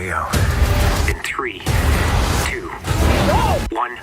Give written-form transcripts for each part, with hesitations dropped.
we go. In 3, 2, 1.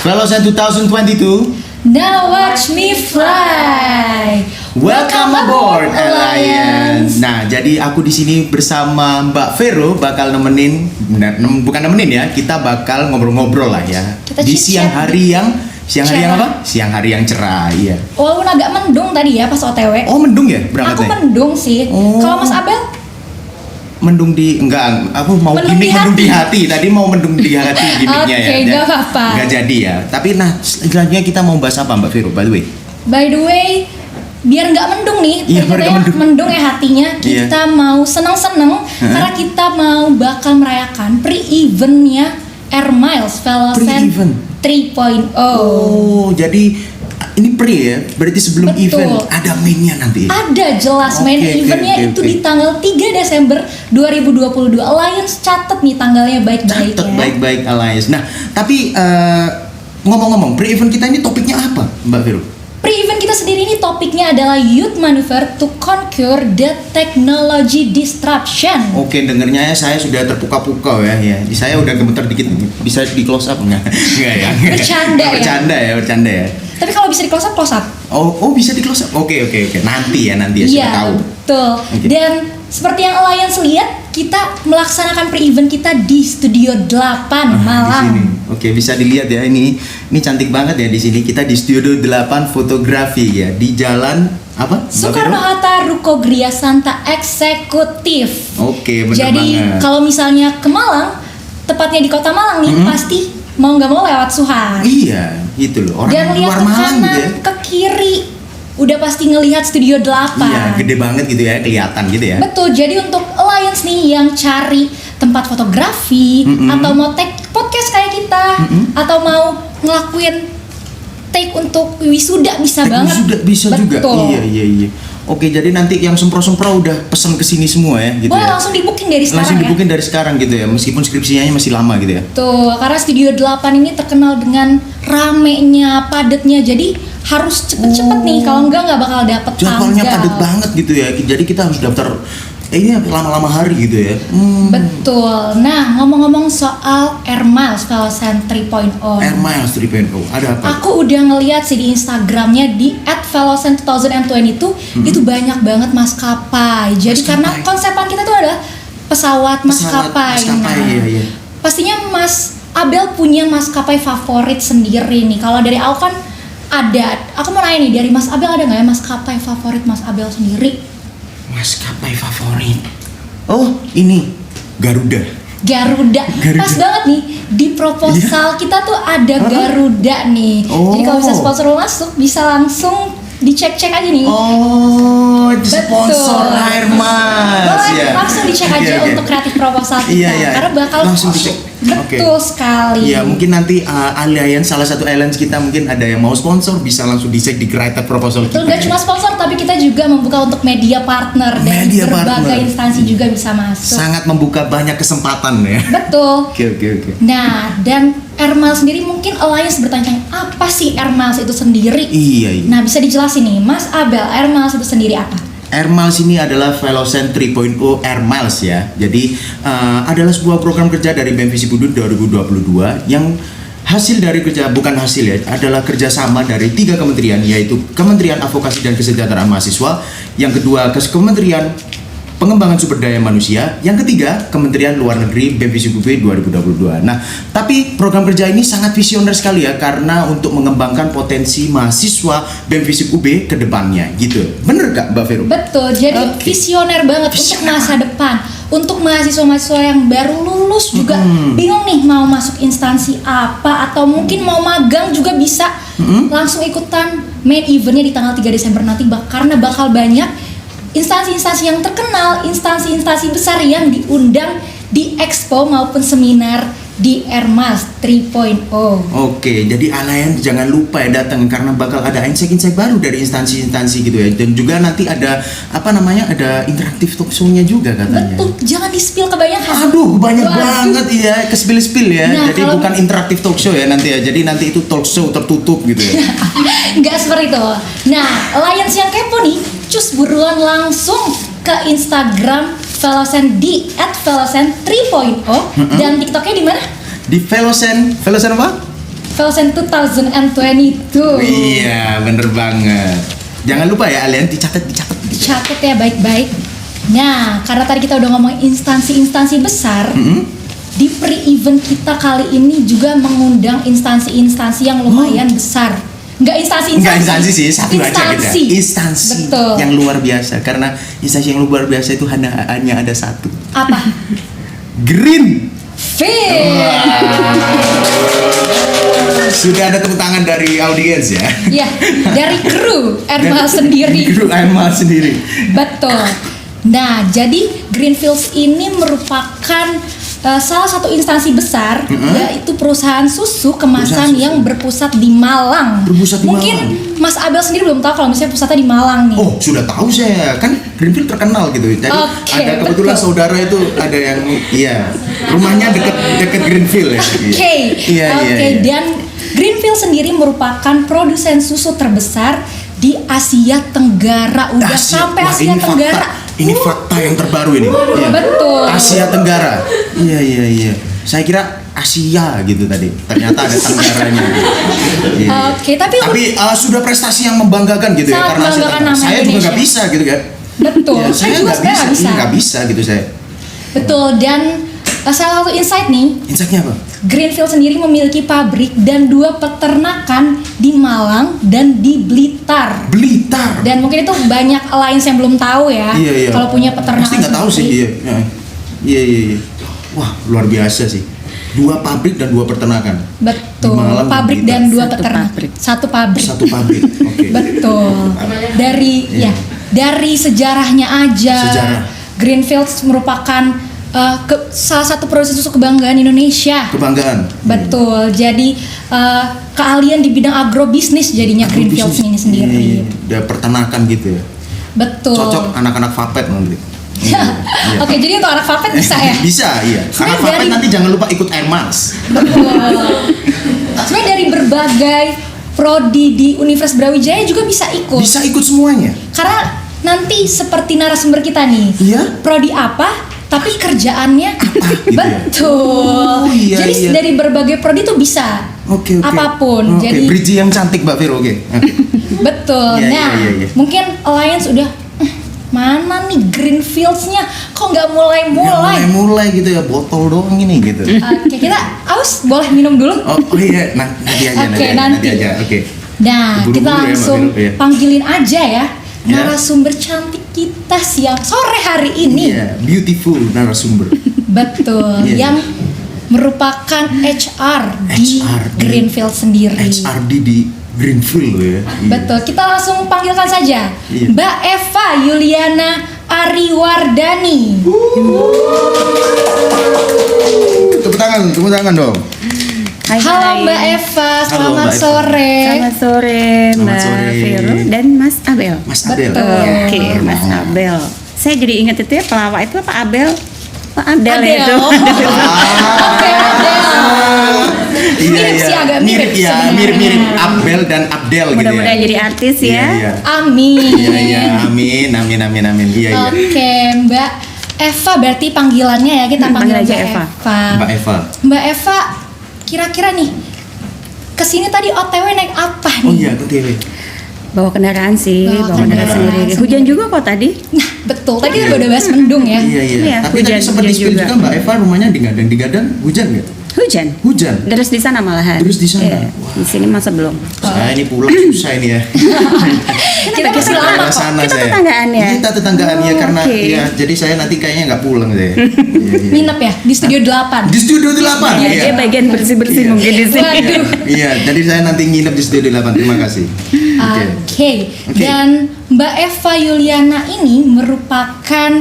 Velosan 2022. Now watch me fly. Welcome aboard Alliance. Nah, jadi aku di sini bersama Mbak Vero bakal bukan nemenin ya, kita bakal ngobrol-ngobrol lah ya. Kita Di chit-chat. siang hari yang Cerah. apa? Siang hari yang cerah, iya. Walaupun agak mendung tadi ya pas OTW. Oh, mendung ya Aku berangkatnya? mendung sih. Oh. Kalau Mas Abel? Mendung di aku mau Mendung gimmick di mendung di hati. Tadi mau mendung di hati gimmicknya Oke, ya. nggak apa-apa. Nggak jadi ya. Tapi nah, selanjutnya kita mau bahas apa Mbak Vero by the way? By the way, biar nggak mendung nih, Iya, tadi biar katanya nggak mendung ya hatinya. Iya. Kita mau seneng-seneng karena kita mau bakal merayakan pre-eventnya Air Miles Velosan Pre-event? 3.0. Oh, jadi ini pre ya? Berarti sebelum Betul. event ada mainnya nanti. Ada jelas main Oke, eventnya oke, itu oke. di tanggal 3 Desember 2022. Alliance catet nih tanggalnya baik-baik Catat ya. baik-baik Alliance. Nah, tapi ngomong-ngomong, pre-event kita ini topiknya apa, Mbak Vero? Pre-event kita sendiri ini topiknya adalah Youth Maneuver to Conquer the Technology Disruption. Oke, dengernya ya saya sudah terpukau-pukau ya. Saya udah gemeter dikit. Bisa di close up nggak? Nggak ya. Bercanda ya? Bercanda ya. Tapi kalau bisa di close up, close up. Oh bisa di close up. Oke. Nanti ya siapa Iya, tahu. betul. Oke. Dan seperti yang Alliance lihat, kita melaksanakan pre-event kita di Studio 8 Di Malang. sini. Oke, bisa dilihat ya ini cantik banget ya di sini. Kita di Studio 8 fotografi ya di jalan apa? Mbak Vero? Soekarno-Hatta Ruko Gria Santa Eksekutif. Oke, bener Jadi banget. kalau misalnya ke Malang, tepatnya di kota Malang nih, pasti mau nggak mau lewat Suhan. Iya, itu loh. Orang Dan lihat luar ke Malang kanan, gitu ya. ke kiri, udah pasti ngelihat Studio 8. Iya, gede banget gitu ya, kelihatan gitu ya. Betul, jadi untuk Alliance nih yang cari tempat fotografi atau mau take podcast kayak kita atau mau ngelakuin take untuk wisuda bisa banget. Sudah bisa juga. Betul. Iya. Oke, jadi nanti yang sempro-sempro udah pesen ke sini semua ya gitu Boleh ya. langsung di booking dari sekarang Langsung ya. dibukin dari sekarang gitu ya, meskipun skripsinya masih lama gitu ya. Tuh, karena Studio 8 ini terkenal dengan ramenya, padatnya. Jadi harus cepet-cepet nih, kalau nggak bakal dapet Jadwalnya tanggal. padat banget gitu ya. Jadi kita harus daftar ini lama-lama hari gitu ya. Betul. Nah, ngomong-ngomong soal Air Miles Velosan 3.0. Air Miles 3.0 ada apa? Aku udah ngeliat sih di Instagramnya di @velosan2022 itu banyak banget maskapai. Jadi karena konsepan kita tuh adalah pesawat maskapai. Iya. Pastinya Mas Abel punya maskapai favorit sendiri nih. Kalau dari aku kan ada. Aku mau nanya nih, dari Mas Abel ada nggak ya maskapai favorit Mas Abel sendiri? Maskapai favorit. Oh, ini Garuda. Garuda. Garuda. Pas banget nih di proposal kita tuh ada Garuda nih. Oh. Jadi kalau bisa sponsor masuk bisa langsung dicek-cek aja nih. Oh, sponsor Betul. Air Miles Boleh ya. langsung dicek aja Oke. untuk kreatif proposal kita. Iya. Karena bakal Langsung dicek. Betul sekali. Iya, mungkin nanti Alliance salah satu Alliance kita mungkin ada yang mau sponsor bisa langsung dicek di kreatif proposal Betul, kita. nggak cuma sponsor tapi kita juga membuka untuk media partner dan Media berbagai partner. instansi juga bisa masuk. Sangat membuka banyak kesempatan ya. Betul. Oke. Nah, dan Air Miles sendiri mungkin Alliance bertanya apa sih Air Miles itu sendiri? Iya. Nah, bisa dijelasin nih, Mas Abel, Air Miles itu sendiri apa? Air Miles ini adalah Velosan 3.0 Air Miles ya. Jadi adalah sebuah program kerja dari BEM Visipudut 2022 yang hasil dari adalah kerjasama dari 3 kementerian, yaitu Kementerian Advokasi dan Kesejahteraan Mahasiswa, yang kedua Kementerian Pengembangan Sumber Daya Manusia, yang ketiga Kementerian Luar Negeri BEM Visip UB 2022. Nah, tapi program kerja ini sangat visioner sekali ya, karena untuk mengembangkan potensi mahasiswa BEM Visip UB ke depannya gitu. Bener gak Mbak Vero? Betul, jadi Oke. visioner banget untuk Visioner. masa depan. Untuk mahasiswa-mahasiswa yang baru lulus juga bingung nih mau masuk instansi apa atau mungkin mau magang juga bisa langsung ikutan main eventnya di tanggal 3 Desember nanti karena bakal banyak instansi-instansi yang terkenal, instansi-instansi besar yang diundang di expo maupun seminar di Air Miles 3.0. Oke, jadi Alliance jangan lupa ya datang karena bakal ada insight-insight baru dari instansi-instansi gitu ya. Dan juga nanti ada ada interaktif talk show-nya juga katanya. Betul, jangan di-spill kebanyakan. Aduh, banyak Waduh. banget ya, ke-spill ya. Nah, jadi kalau- bukan interaktif talk show ya nanti ya. Jadi nanti itu talk show tertutup gitu ya. Nggak seperti itu. Nah, Alliance yang kepo nih, cus buruan langsung ke Instagram Velosen di @velosen3.0 dan TikToknya di mana? Di Velosen apa? Velosen 2022. Iya, bener banget. Jangan lupa ya Alliance dicatat. Catat ya baik-baik. Nah, karena tadi kita udah ngomong instansi-instansi besar, di pre-event kita kali ini juga mengundang instansi-instansi yang lumayan besar. Nggak instansi sih, satu aja kita. Instansi Betul. yang luar biasa karena instansi yang luar biasa itu hanya ada satu. Apa? Green. Fit. Sudah ada tepuk tangan dari audiens ya. Ya, dari kru Ermal sendiri. Kru Ermal sendiri. Betul. Nah, jadi Greenfields ini merupakan salah satu instansi besar, yaitu perusahaan susu kemasan Perusahaan susu. yang berpusat di Malang. Berpusat di Mungkin Malang. Mas Abel sendiri belum tahu kalau misalnya pusatnya di Malang nih. Oh, sudah tahu saya. Kan Greenfield terkenal gitu. Jadi Oke, ada kebetulan betul. saudara itu ada yang rumahnya dekat Greenfield ya. Oke, Iya. dan Greenfield sendiri merupakan produsen susu terbesar di Asia Tenggara. Udah sampai Wah, Asia ini Tenggara. Ini fakta yang terbaru ini. Iya. Betul. Asia Tenggara. Iya. Saya kira Asia gitu tadi. Ternyata ada Tenggaranya. Iya. Oke, tapi sudah prestasi yang membanggakan gitu ya Sangat karena Asia membanggakan Tenggara. nama Saya juga Indonesia. nggak bisa gitu kan. betul. Ya, saya juga nggak sebenarnya bisa. Nggak bisa gitu saya. Betul, dan salah satu insight nih, Insight-nya apa? Greenfield sendiri memiliki pabrik dan 2 peternakan di Malang dan di Blitar. Blitar. Dan mungkin itu banyak alliance yang belum tahu ya. Iya. Kalau punya peternakan. Pasti nggak tahu sih. sendiri. Iya. Wah, luar biasa sih. 2 pabrik dan 2 peternakan. Betul. Di Malang dan Pabrik Blitar. dan 2 Satu peternak. pabrik. Satu pabrik. Satu pabrik. Oke. Betul. Dari Iya. dari sejarahnya aja. Sejarah. Greenfields merupakan salah satu produsen susu kebanggaan Indonesia. Kebanggaan. Betul. Jadi keahlian di bidang agrobisnis jadinya Greenfields ini sendiri. Iya. Udah peternakan gitu ya. Betul. Cocok anak-anak vapet nanti. Iya. Oke, jadi untuk anak vapet bisa ya? Bisa, iya. Anak Sebenarnya vapet dari- nanti jangan lupa ikut Air Miles. Betul. Sebenarnya dari berbagai prodi di Universitas Brawijaya juga bisa ikut. Bisa ikut semuanya. Karena nanti seperti narasumber kita nih. Iya. Prodi apa? Tapi kerjaannya gitu ya? betul. Oh, iya, Jadi iya. dari berbagai prodi tuh bisa. Oke. Apapun. Oke, Jadi Bridgie yang cantik Mbak Vero, oke. betul. Iya, Nah, iya. mungkin Alliance udah mana nih Greenfields-nya kok nggak Mulai gitu ya, botol doang ini gitu. Oke, kita aus boleh minum dulu. Oh iya, nanti aja, Oke, nanti nanti. aja. Oke. Nah, Buru-buru kita ya, Mbak langsung Vero, ya. panggilin aja ya Ya. narasumber cantik kita siang sore hari ini. Iya, beautiful narasumber. Betul, Iya, yang merupakan HR di HR di- Greenfield sendiri. HRD di Greenfield loh ya. Iya. Betul, kita langsung panggilkan saja Iya. Mbak Eva Yuliana Ariwardani. Tepuk tangan dong. Halo Mbak Eva, selamat Mbak Eva. sore. Selamat sore Selamat Mbak sore. Vero dan Mas Abel. Mas Abel. Betul. Oke, Mas Abel. Saya jadi ingat itu ya pelawak itu apa Abel? Pak Abel Adel. itu. Oke, Adel. Iya, Mirip iya. sih, agak mirip ya, sebenarnya. mirip Abel dan Abdel gitu ya. Mudah-mudahan jadi artis Iya, ya. iya. Amin. Iya, amin. Iya, iya. Oke, Mbak Eva berarti panggilannya ya kita panggil panggil aja Mbak Eva. Mbak Eva. Mbak Eva, kira-kira nih kesini tadi OTW naik apa nih? Oh iya, ke TV. Bawa kendaraan sih, Bawa bawa kendaraan kendaraan sendiri. sendiri. Hujan juga kok tadi. Nah, betul. Tadi kita udah bahas mendung ya. Iya. Iya, Tapi hujan- tadi sempat hujan di-spill juga. juga Mbak Eva rumahnya di Gadang hujan nggak? Hujan. Hujan. Terus di sana malahan. Terus di sana? Iya, di sini masa belum. Saya ini pulang susah ini ya. Kita masih lama Daerah kok. sana Kita saya. tetanggaan ya? Kita tetanggaan ya Oh, karena oke. ya jadi saya nanti kayaknya nggak pulang saya. Iya. Nginep ya di studio 8. Di studio 8. Iya, Iya. dia bagian bersih-bersih Iya. mungkin di sini. Waduh. Iya, jadi saya nanti nginep di studio 8. Terima kasih. Oke. Oke. Dan Mbak Eva Yuliana ini merupakan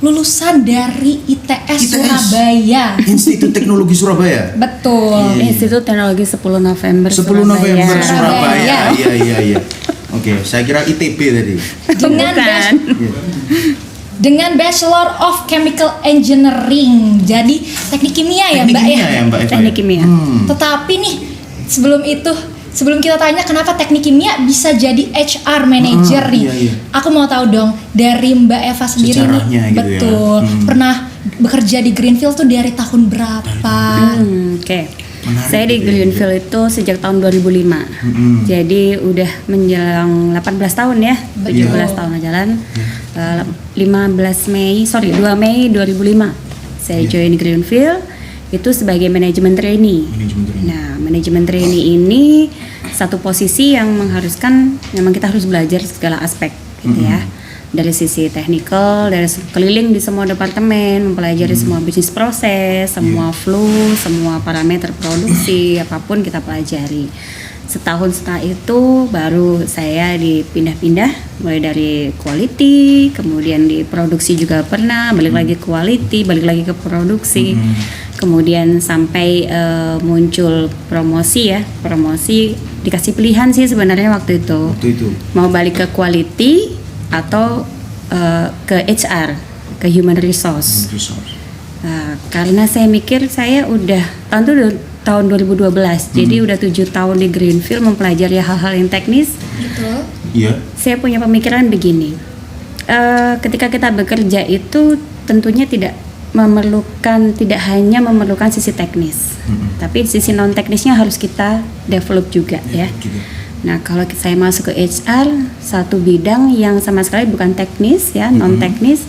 lulusan dari ITS ITS. Surabaya. Institut Teknologi Surabaya. Betul. Iya. Institut Teknologi 10 November 10 Surabaya. November Surabaya. Surabaya. Iya. Oke, saya kira ITB tadi. Dengan Bukan. dengan Bachelor of Chemical Engineering. Jadi teknik kimia ya, Teknik Mbak kimia ya. ya, Mbak Eva. Teknik kimia. Tetapi nih, sebelum kita tanya kenapa teknik kimia bisa jadi HR manager nih. iya. Aku mau tahu dong dari Mbak Eva sendiri Sejarahnya nih. gitu ya. Betul. Pernah bekerja di Greenfield tuh dari tahun berapa? Oke. Menarik Saya di gitu ya. Greenfield itu sejak tahun 2005. Jadi udah menjelang 18 tahun ya. 17 tahun jalan. 2 Mei 2005 saya join Greenfield itu sebagai manajemen trainee. Manajemen trainee. Nah, manajemen trainee ini satu posisi yang mengharuskan memang kita harus belajar segala aspek gitu ya. Dari sisi teknikal, dari keliling di semua departemen, mempelajari semua bisnis proses, semua flow, semua parameter produksi, apapun kita pelajari. Setahun setelah itu baru saya dipindah-pindah, mulai dari quality, kemudian di produksi juga pernah, balik lagi ke quality, balik lagi ke produksi, kemudian sampai muncul promosi ya, promosi dikasih pilihan sih sebenarnya waktu itu, mau balik ke quality atau ke HR, ke human resource. Karena saya mikir saya udah tahun 2012, jadi udah 7 tahun di Greenfield mempelajari hal-hal yang teknis. Betul. Iya. Saya punya pemikiran begini, ketika kita bekerja itu tentunya tidak hanya memerlukan sisi teknis, tapi sisi non teknisnya harus kita develop juga ya. Nah, kalau saya masuk ke HR, satu bidang yang sama sekali bukan teknis ya, non teknis,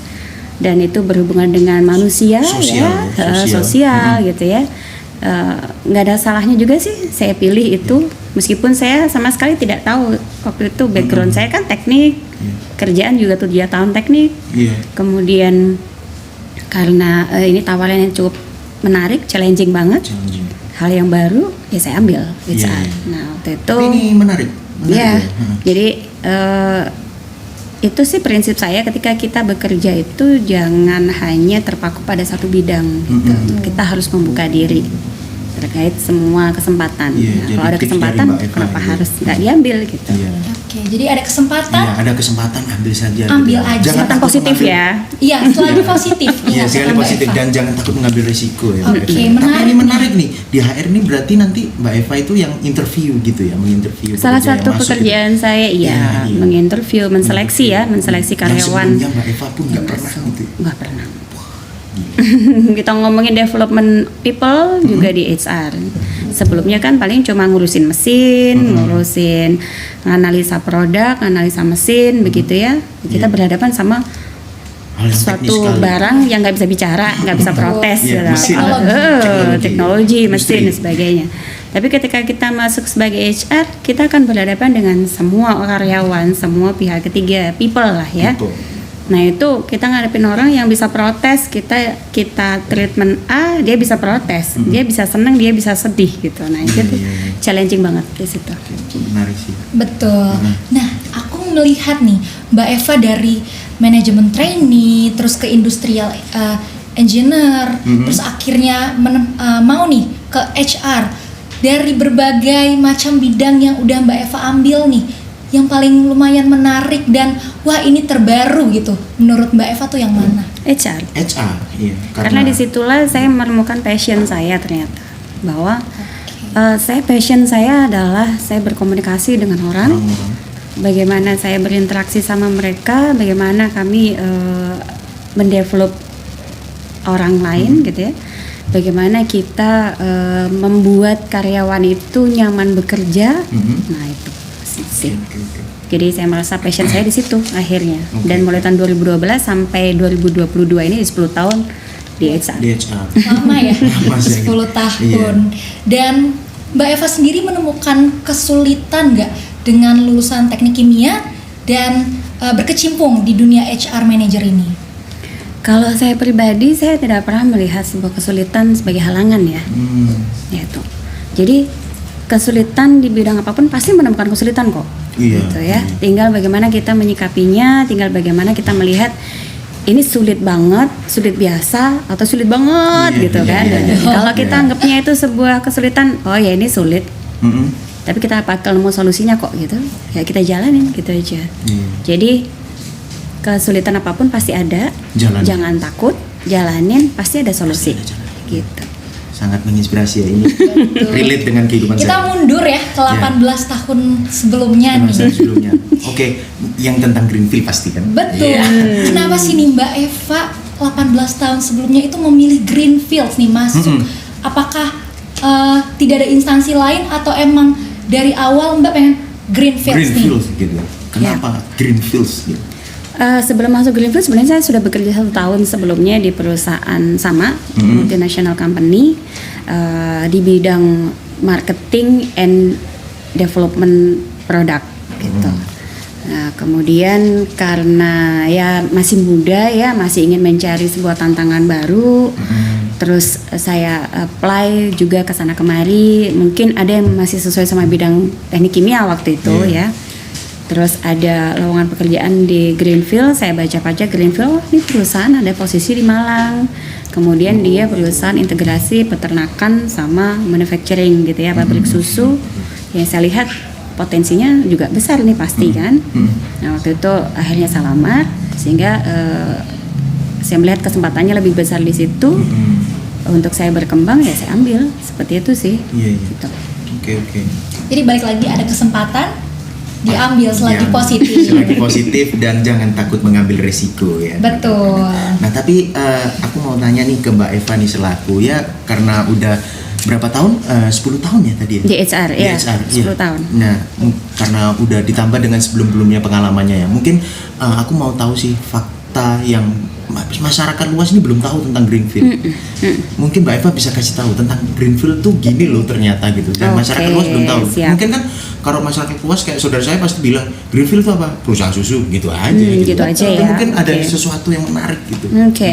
dan itu berhubungan dengan manusia, sosial gitu ya. Nggak ada salahnya juga sih saya pilih itu, meskipun saya sama sekali tidak tahu waktu itu background saya kan teknik, kerjaan juga 7 tahun teknik. Kemudian karena ini tawaran yang cukup menarik, challenging banget. Hal yang baru ya saya ambil HR. Nah waktu itu. Tapi ini menarik Ya. Jadi itu sih prinsip saya ketika kita bekerja itu jangan hanya terpaku pada satu bidang. Gitu. Kita harus membuka diri terkait semua kesempatan. Nah, kalau ada kesempatan kenapa harus nggak diambil gitu? Oke, jadi ada kesempatan. Iya, ada kesempatan ambil saja. Ambil aja. Jangan Kesempatan takut positif mengambil. ya. Iya, selalu positif. Iya, sekali Mbak positif Eva. dan jangan takut mengambil risiko ya. Oke, Mbak Eva. Tapi menarik ini menarik nih. Di HR ini berarti nanti Mbak Eva itu yang interview gitu ya, menginterview. Salah pekerja yang satu masuk pekerjaan gitu. saya Iya. menginterview, menseleksi ya, menseleksi Yang karyawan. sebelumnya Mbak Eva pun nggak pernah gitu. Nggak pernah. Kita ngomongin development people juga di HR. Sebelumnya kan paling cuma ngurusin mesin, ngurusin analisa produk, analisa mesin, begitu ya. Kita berhadapan sama Hal yang teknis suatu sekali. barang yang nggak bisa bicara, nggak bisa protes, Iya, gitu. mesin. Teknologi, mesin Industri. dan sebagainya. Tapi ketika kita masuk sebagai HR, kita akan berhadapan dengan semua karyawan, semua pihak ketiga, people lah ya. People. Nah itu kita ngadepin orang yang bisa protes, kita treatment A, dia bisa protes, dia bisa seneng, dia bisa sedih gitu. Nah itu tuh challenging banget di situ. Menarik sih. Betul. Nah, aku melihat nih Mbak Eva dari manajemen trainee, terus ke industrial engineer, terus akhirnya mau nih ke HR. Dari berbagai macam bidang yang udah Mbak Eva ambil nih, yang paling lumayan menarik dan wah ini terbaru gitu, menurut Mbak Eva tuh yang mana? HR. Iya. Karena disitulah saya menemukan passion saya ternyata, bahwa passion saya adalah saya berkomunikasi dengan orang, bagaimana saya berinteraksi sama mereka, bagaimana kami mendevelop orang lain gitu ya, bagaimana kita membuat karyawan itu nyaman bekerja. Nah itu sih. Jadi saya merasa passion saya di situ akhirnya. Dan mulai tahun 2012 sampai 2022 ini 10 tahun di HR. Lama ya, Lama sih. 10 tahun. Dan Mbak Eva sendiri menemukan kesulitan nggak dengan lulusan teknik kimia dan berkecimpung di dunia HR manager ini? Kalau saya pribadi, saya tidak pernah melihat sebuah kesulitan sebagai halangan ya. Yaitu. Jadi kesulitan di bidang apapun pasti menemukan kesulitan kok. Iya. Gitu ya. Tinggal bagaimana kita menyikapinya, tinggal bagaimana kita melihat ini sulit banget, sulit biasa atau sulit banget Iya, gitu iya, kan. iya, iya. Kalau kita Iya. anggapnya itu sebuah kesulitan, oh ya ini sulit, Mm-mm. tapi kita bakal nemu solusinya kok gitu. Ya kita jalanin gitu aja. Iya. Jadi kesulitan apapun pasti ada, Jalanin. jangan takut, jalanin pasti ada solusi. Pasti ada jalan. Gitu. Sangat menginspirasi ya ini. Relate dengan kehidupan Kita saya. mundur ya ke 18 tahun sebelumnya Dengan saya nih. sebelumnya. Oke, yang tentang Greenfield pasti kan. Betul. Iya. Kenapa sih nih Mbak Eva 18 tahun sebelumnya itu memilih Greenfield nih masuk? Apakah tidak ada instansi lain atau emang dari awal Mbak pengen Greenfield nih? Greenfield gitu. Kenapa Greenfield gitu? Sebelum masuk Greenfield sebenarnya saya sudah bekerja 1 tahun sebelumnya di perusahaan sama multinational company di bidang marketing and development product gitu. Nah, kemudian karena ya masih muda ya, masih ingin mencari sebuah tantangan baru. Terus saya apply juga ke sana kemari. Mungkin ada yang masih sesuai sama bidang teknik kimia waktu itu ya. Terus ada lowongan pekerjaan di Greenfield, saya baca-baca Greenfield, oh, ini perusahaan ada posisi di Malang. Kemudian dia perusahaan integrasi peternakan sama manufacturing gitu ya, pabrik susu. Ya saya lihat potensinya juga besar nih pasti kan. Nah waktu itu akhirnya saya lamar, sehingga saya melihat kesempatannya lebih besar di situ. Untuk saya berkembang ya saya ambil, seperti itu sih. Iya, iya. Gitu. Oke. Jadi balik lagi ada kesempatan diambil selagi Yang positif. Selagi positif dan jangan takut mengambil resiko ya. Betul. Nah tapi aku mau tanya nih ke Mbak Eva nih selaku ya, karena udah berapa tahun? 10 tahun ya tadi ya? Di HR, ya, HR, 10 iya. tahun. Nah karena udah ditambah dengan sebelum-sebelumnya pengalamannya ya, mungkin aku mau tahu sih fakta yang masyarakat luas ini belum tahu tentang Greenfield. Mungkin Mbak Eva bisa kasih tahu tentang Greenfield tuh gini loh ternyata gitu. Dan Oke, masyarakat luas belum tahu. siap. Mungkin kan kalau masyarakat luas kayak saudara saya pasti bilang Greenfield itu apa? Perusahaan susu gitu aja. Gitu aja Tapi ya, mungkin ada oke. sesuatu yang menarik gitu. Oke,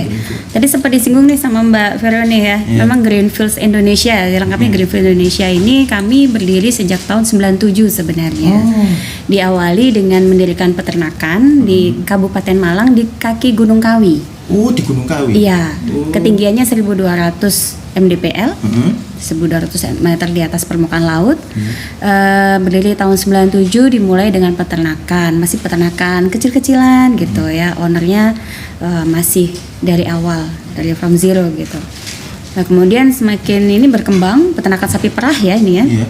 tadi sempat disinggung nih sama Mbak Veroni ya. Iya. Memang Greenfields Indonesia, lengkapnya Greenfield Indonesia ini kami berdiri sejak tahun 97 sebenarnya. Diawali dengan mendirikan peternakan di Kabupaten Malang di kaki Gunung Kawi. Oh di Gunung Kawi. Iya, Oh. ketinggiannya 1.200 mdpl. 1.200 meter di atas permukaan laut. Berdiri tahun 97, dimulai dengan peternakan, masih peternakan kecil-kecilan gitu ya. Ownernya masih dari awal, dari from zero gitu. Nah kemudian semakin ini berkembang, peternakan sapi perah ya ini ya. Iya.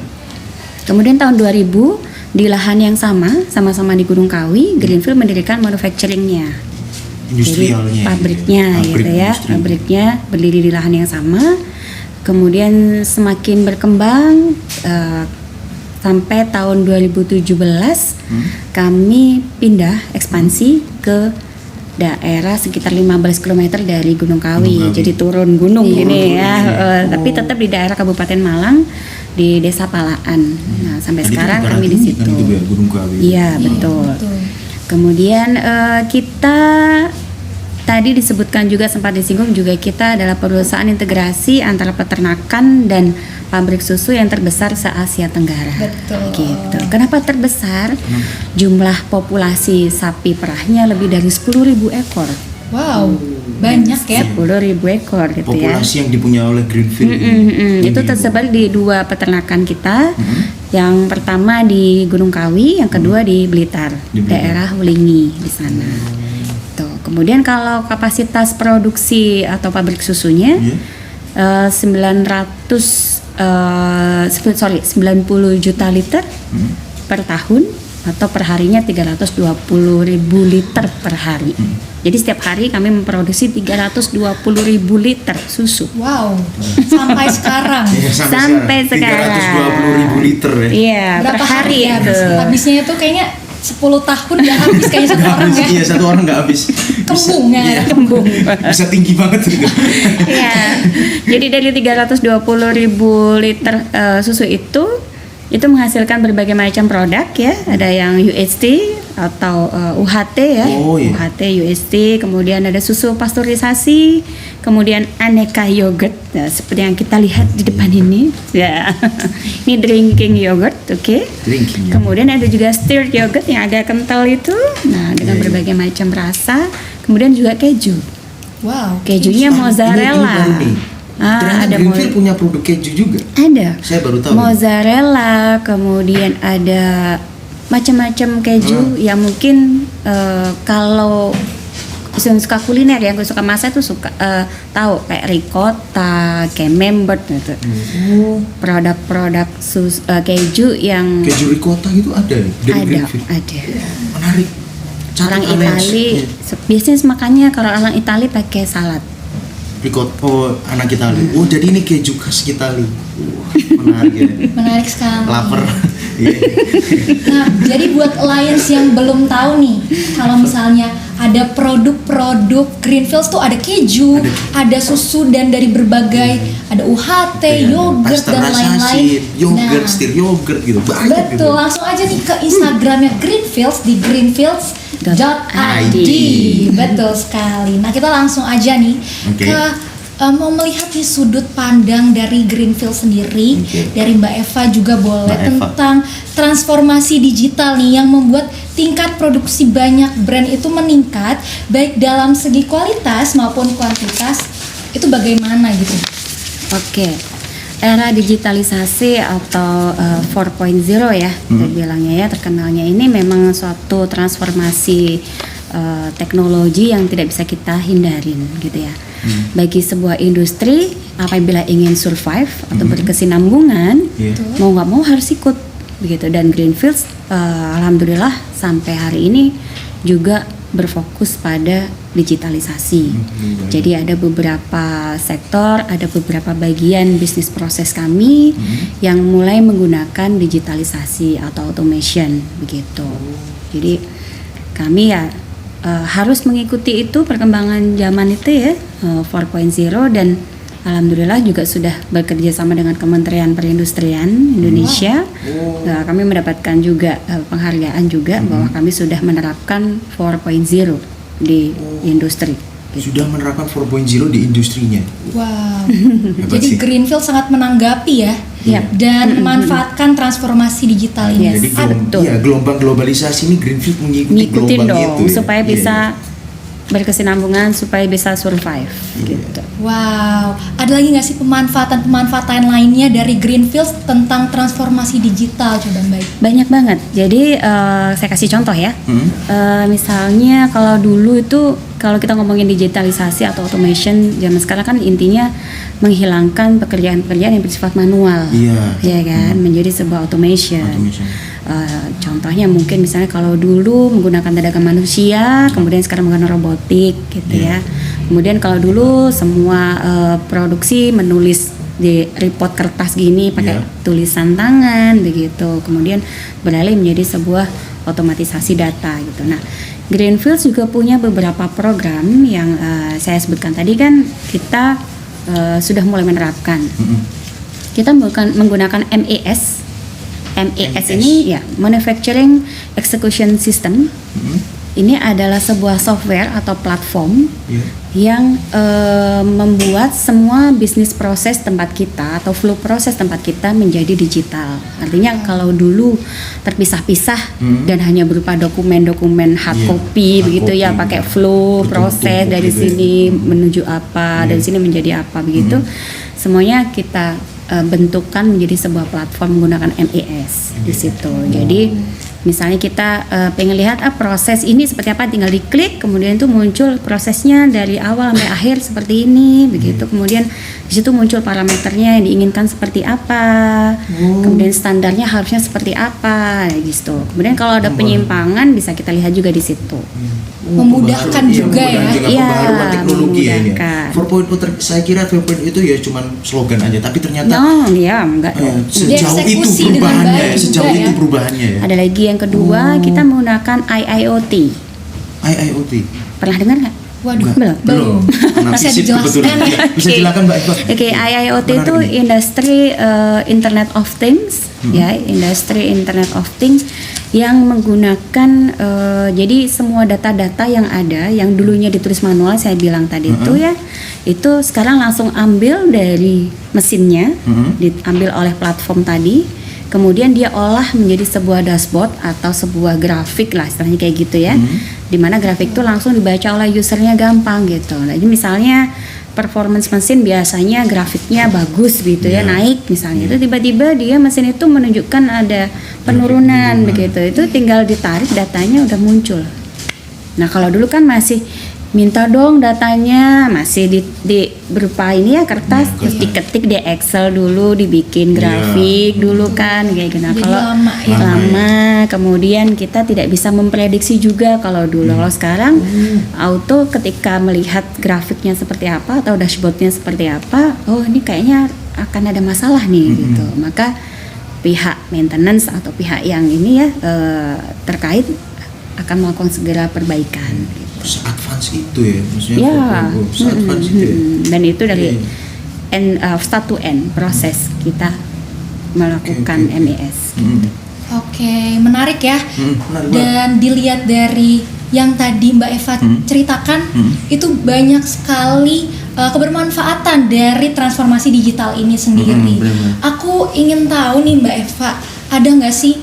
Kemudian tahun 2000 di lahan yang sama-sama di Gunung Kawi, Greenfield mendirikan manufacturingnya. Industrialnya. Jadi pabriknya gitu gitu ya, industri. pabriknya berdiri di lahan yang sama. Kemudian semakin berkembang sampai tahun 2017 kami pindah ekspansi ke daerah sekitar 15 km dari Gunung Kawi. Gunung Kawi. Jadi turun gunung gini ya, tapi Oh. tetap di daerah Kabupaten Malang di Desa Palaan. Nah, sampai Tadi sekarang kan kami di tinggi situ. kan itu ya, Gunung Kawi. Iya, betul. Kemudian kita tadi disebutkan juga, sempat disinggung juga, kita adalah perusahaan integrasi antara peternakan dan pabrik susu yang terbesar se-Asia Tenggara. Betul. Gitu. Kenapa terbesar? Jumlah populasi sapi perahnya lebih dari 10.000 ekor. Wow, banyak ya. 10.000 ekor gitu ya. Populasi yang dipunyai oleh Greenfield. Itu tersebar di 2 peternakan kita. Yang pertama di Gunung Kawi, yang kedua di Blitar, Di Blitar. daerah Wulingi di sana. Tuh. Kemudian kalau kapasitas produksi atau pabrik susunya Iya. 90 juta liter per tahun, atau perharinya 320.000 liter per hari. Jadi setiap hari kami memproduksi 320.000 liter susu. Wow, sampai sekarang. Iya, Sampai sekarang. 320.000 liter ya. Iya, per Berapa hari ya? itu. Habisnya itu kayaknya 10 tahun nggak habis kayaknya satu Nggak orang habis, ya. iya satu orang nggak habis. Kembung ya. Iya, Kembung. bisa tinggi banget gitu. Iya. Jadi dari 320.000 liter susu itu menghasilkan berbagai macam produk ya. Ada yang UHT atau UHT ya. Oh, iya. UHT, UHT, kemudian ada susu pasteurisasi, kemudian aneka yogurt. Nah, seperti yang kita lihat di depan ini. Ya. Ini drinking yogurt, oke. Drinking, ya. Kemudian ada juga stirred yogurt yang agak kental itu. Nah, dengan Iya, iya. berbagai macam rasa. kemudian juga keju. Wow. Kejunya mozzarella. Ini baru nih. Ternyata ada Greenfield punya produk keju juga. ada. Saya baru tahu. Mozzarella, kemudian ada macam-macam keju yang mungkin kalau yang suka kuliner, yang suka masak tuh suka tahu kayak ricotta, camembert gitu. Produk-produk keju yang Keju ricotta itu ada nih dari Greenfield. ada. Menarik. Orang Catat, Alex. Itali biasanya makannya kalau orang Itali pakai salad. Ricotta, oh anak Itali. Oh jadi ini keju khas Itali. Wah, menarik ya. Menarik sekali. Laper. Iya. Nah, jadi buat Alliance yang belum tahu nih, kalau misalnya ada produk-produk Greenfields tuh ada keju, ada susu dan dari berbagai, ada UHT, yogurt dan lain-lain. Yogurt, stir yogurt gitu. Banyak gitu. Betul, langsung aja nih ke Instagramnya Greenfields di greenfields.id. Betul sekali. Nah kita langsung aja nih Oke. ke mau melihat nih sudut pandang dari Greenfield sendiri, Oke. dari Mbak Eva juga boleh, Mbak Eva. tentang transformasi digital nih yang membuat tingkat produksi banyak brand itu meningkat baik dalam segi kualitas maupun kuantitas. Itu bagaimana gitu? Oke. Era digitalisasi atau 4.0 ya, kita bilangnya ya, terkenalnya ini memang suatu transformasi teknologi yang tidak bisa kita hindarin gitu ya. Bagi sebuah industri apabila ingin survive atau berkesinambungan, Iya. mau nggak mau harus ikut begitu. Dan Greenfields alhamdulillah sampai hari ini juga berfokus pada digitalisasi. Jadi ada beberapa sektor, ada beberapa bagian bisnis proses kami yang mulai menggunakan digitalisasi atau automation begitu. Jadi kami ya harus mengikuti itu perkembangan zaman itu ya, 4.0, dan alhamdulillah juga sudah bekerja sama dengan Kementerian Perindustrian Indonesia. Nah, kami mendapatkan juga penghargaan juga bahwa kami sudah menerapkan 4.0 di industri. Sudah menerapkan 4.0 di industrinya. Wow. Hebat Jadi sih. Greenfield sangat menanggapi ya, Yap. dan memanfaatkan transformasi digital ini. Yes. Jadi betul. gelombang globalisasi ini Greenfield mengikuti Ngikutin gelombang dong itu ya. supaya Iya, bisa iya. berkesinambungan, supaya bisa survive gitu. Wow, ada lagi nggak sih pemanfaatan lainnya dari Greenfield tentang transformasi digital, coba Mbak? Banyak banget. Jadi saya kasih contoh ya. Misalnya kalau dulu itu kalau kita ngomongin digitalisasi atau automation zaman sekarang kan intinya menghilangkan pekerjaan-pekerjaan yang bersifat manual. Iya. Ya kan, menjadi sebuah automation. Contohnya mungkin misalnya kalau dulu menggunakan tenaga manusia, kemudian sekarang menggunakan robotik gitu ya. Kemudian kalau dulu semua produksi menulis di report kertas gini pakai tulisan tangan begitu. Kemudian beralih menjadi sebuah otomatisasi data gitu. Nah, Greenfields juga punya beberapa program yang saya sebutkan tadi kan kita sudah mulai menerapkan. Kita menggunakan MES. MES ini ya Manufacturing Execution System. Ini adalah sebuah software atau platform yang membuat semua bisnis proses tempat kita atau flow proses tempat kita menjadi digital. Artinya kalau dulu terpisah-pisah dan hanya berupa dokumen-dokumen hard copy begitu ya, pakai flow proses dari sini menuju apa, dari sini menjadi apa begitu. Semuanya kita bentukan menjadi sebuah platform menggunakan MES di situ. Jadi misalnya kita pengen lihat proses ini seperti apa, tinggal diklik, kemudian itu muncul prosesnya dari awal sampai akhir seperti ini begitu. Kemudian di situ muncul parameternya yang diinginkan seperti apa, kemudian standarnya harusnya seperti apa gitu. Kemudian kalau ada penyimpangan bisa kita lihat juga di situ. Memudahkan juga ya. Iya, Pembaharuan teknologi ya ini. memudahkan. 4.0 saya kira 4.0 itu ya cuman slogan aja, tapi ternyata Ya enggak dong. sejauh itu Dieksekusi dengan perubahannya baik ya, sejauh juga itu ya. perubahannya ya. Ada lagi yang kedua, kita menggunakan IIoT. IIoT. Pernah dengar nggak? Waduh, Belum. Anak Bisa fisip dijelaskan kebetulan. ya? Bisa silakan Mbak Eva. Oke, IIoT Menarik itu nih. industri Internet of Things, ya, industri Internet of Things yang menggunakan jadi semua data-data yang ada, yang dulunya ditulis manual, saya bilang tadi itu sekarang langsung ambil dari mesinnya, diambil oleh platform tadi, kemudian dia olah menjadi sebuah dashboard atau sebuah grafik lah, istilahnya kayak gitu ya. dimana grafik itu langsung dibaca oleh usernya gampang gitu. Nah, jadi misalnya performance mesin biasanya grafiknya bagus gitu ya, naik misalnya, itu tiba-tiba dia mesin itu menunjukkan ada penurunan begitu, itu tinggal ditarik datanya udah muncul. Nah kalau dulu kan masih minta dong datanya, masih di berupa ini ya kertas, terus diketik di Excel dulu, dibikin grafik dulu kan kayak gitu. Nah, Jadi kalau lama, kemudian kita tidak bisa memprediksi juga kalau dulu. Kalau sekarang auto ketika melihat grafiknya seperti apa atau dashboardnya seperti apa, oh ini kayaknya akan ada masalah nih gitu. Maka pihak maintenance atau pihak yang ini ya terkait akan melakukan segera perbaikan. Se-advance itu ya, maksudnya Ya, se-advance itu ya. dan itu dari start to end proses kita melakukan MES. Oke, menarik ya. Menarik banget. Dan dilihat dari yang tadi Mbak Eva ceritakan, itu banyak sekali kebermanfaatan dari transformasi digital ini sendiri. benar-benar. Aku ingin tahu nih Mbak Eva, ada nggak sih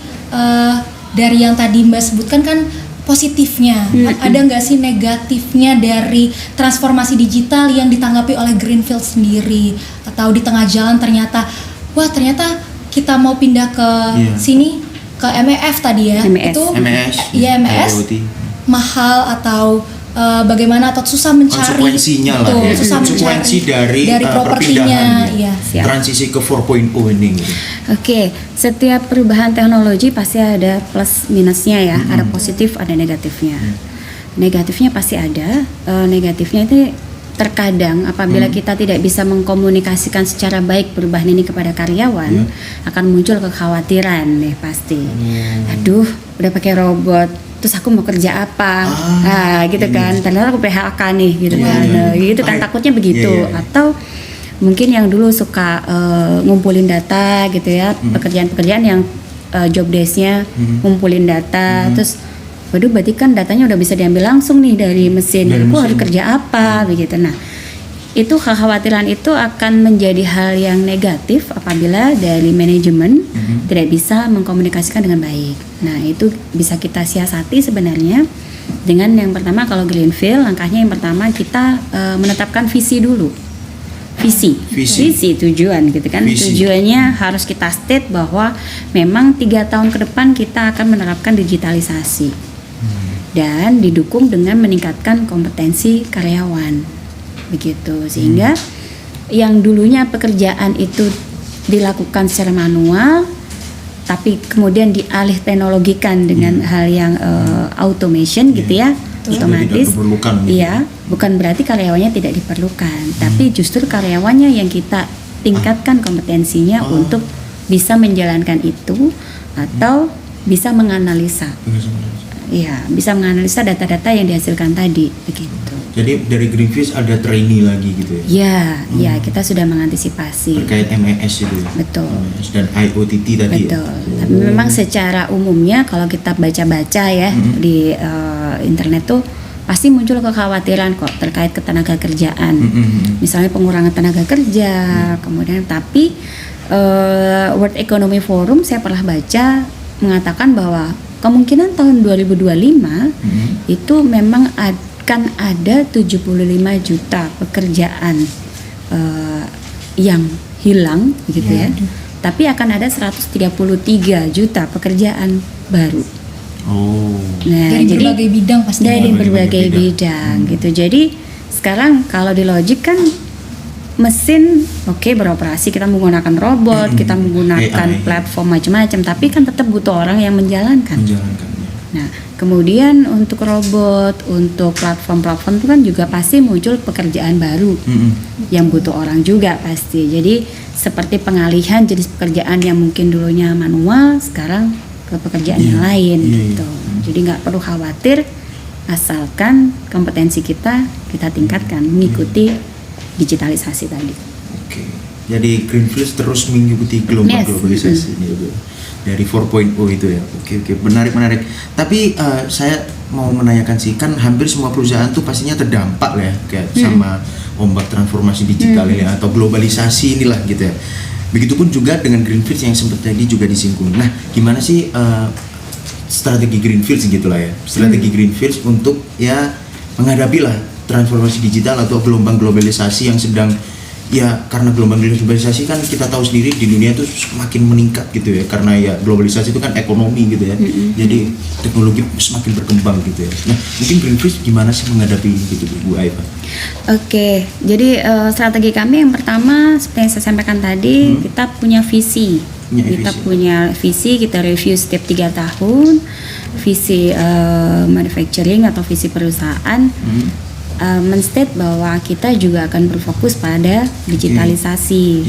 dari yang tadi Mbak sebutkan kan positifnya, ada nggak sih negatifnya dari transformasi digital yang ditanggapi oleh Greenfield sendiri, atau di tengah jalan ternyata kita mau pindah ke sini ke MEF tadi ya, MES. itu MES, ya MES IoT. mahal atau bagaimana atau susah mencari Konsekuensinya lah ya, susah konsekuensi mencari dari propertinya, perpindahan ya. Siap. transisi ke 4.0 ini gitu. Oke, setiap perubahan teknologi pasti ada plus minusnya ya, ada positif, ada negatifnya. Negatifnya pasti ada, negatifnya itu terkadang apabila kita tidak bisa mengkomunikasikan secara baik perubahan ini kepada karyawan, akan muncul kekhawatiran nih pasti. Aduh, udah pakai robot, terus aku mau kerja apa? Nah, gitu kan. Ternyata aku PHK nih, gitu kan. Nah, gitu kan takutnya begitu. Atau mungkin yang dulu suka ngumpulin data gitu ya, pekerjaan-pekerjaan yang job desk-nya ngumpulin data, terus waduh berarti kan datanya udah bisa diambil langsung nih dari mesin. Aku harus kerja apa begitu. Nah, itu kekhawatiran itu akan menjadi hal yang negatif apabila dari manajemen tidak bisa mengkomunikasikan dengan baik. Nah, itu bisa kita siasati sebenarnya dengan yang pertama, kalau Greenfield langkahnya yang pertama kita menetapkan visi dulu. Visi tujuan gitu kan. Tujuannya harus kita state bahwa memang 3 tahun ke depan kita akan menerapkan digitalisasi dan didukung dengan meningkatkan kompetensi karyawan begitu, sehingga yang dulunya pekerjaan itu dilakukan secara manual tapi kemudian dialih teknologikan dengan hal yang automation gitu ya, otomatis. Iya, bukan berarti karyawannya tidak diperlukan, tapi justru karyawannya yang kita tingkatkan kompetensinya untuk bisa menjalankan itu atau bisa menganalisa. Iya, bisa menganalisa data-data yang dihasilkan tadi begitu. Jadi dari Greenfield ada trainee lagi gitu ya? Ya, kita sudah mengantisipasi. Terkait MES itu ya? Betul. MES dan IoTT tadi. Betul. Tapi memang secara umumnya kalau kita baca-baca ya di internet tuh pasti muncul kekhawatiran kok terkait ketenaga kerjaan. Misalnya pengurangan tenaga kerja, kemudian tapi World Economic Forum saya pernah baca mengatakan bahwa kemungkinan tahun 2025 itu memang akan ada 75 juta pekerjaan yang hilang gitu ya. Tapi akan ada 133 juta pekerjaan baru. Nah, Dari jadi berbagai bidang pasti. dari berbagai bidang gitu. Jadi sekarang kalau di Logic kan mesin beroperasi, kita menggunakan robot, kita menggunakan AI. platform macam-macam, tapi kan tetap butuh orang yang menjalankan. Nah, kemudian untuk robot, untuk platform-platform itu kan juga pasti muncul pekerjaan baru yang butuh orang juga pasti. Jadi seperti pengalihan jenis pekerjaan yang mungkin dulunya manual, sekarang ke pekerjaan yang lain gitu. Jadi nggak perlu khawatir, asalkan kompetensi kita tingkatkan mengikuti digitalisasi tadi. Oke. Jadi Greenfield terus mengikuti gelombang globalisasi ini ya, dari 4.0 itu ya. Oke, menarik. Tapi saya mau menanyakan sih, kan hampir semua perusahaan tuh pastinya terdampak ya kayak sama ombak transformasi digital ini atau globalisasi inilah gitu ya. Begitupun juga dengan Greenfield yang sempat tadi juga disinggung. Nah, gimana sih strategi Greenfields gitulah ya. Strategi Greenfields untuk ya menghadapi lah transformasi digital atau gelombang globalisasi yang sedang ya, karena gelombang globalisasi kan kita tahu sendiri di dunia itu semakin meningkat gitu ya, karena ya globalisasi itu kan ekonomi gitu ya. Jadi teknologi semakin berkembang gitu ya. Nah, mungkin Greenfields gimana sih menghadapi ini gitu Bu Aifa? Oke, jadi strategi kami yang pertama seperti yang saya sampaikan tadi, kita punya visi. Punya visi, kita review setiap 3 tahun visi manufacturing atau visi perusahaan. Men-state bahwa kita juga akan berfokus pada digitalisasi.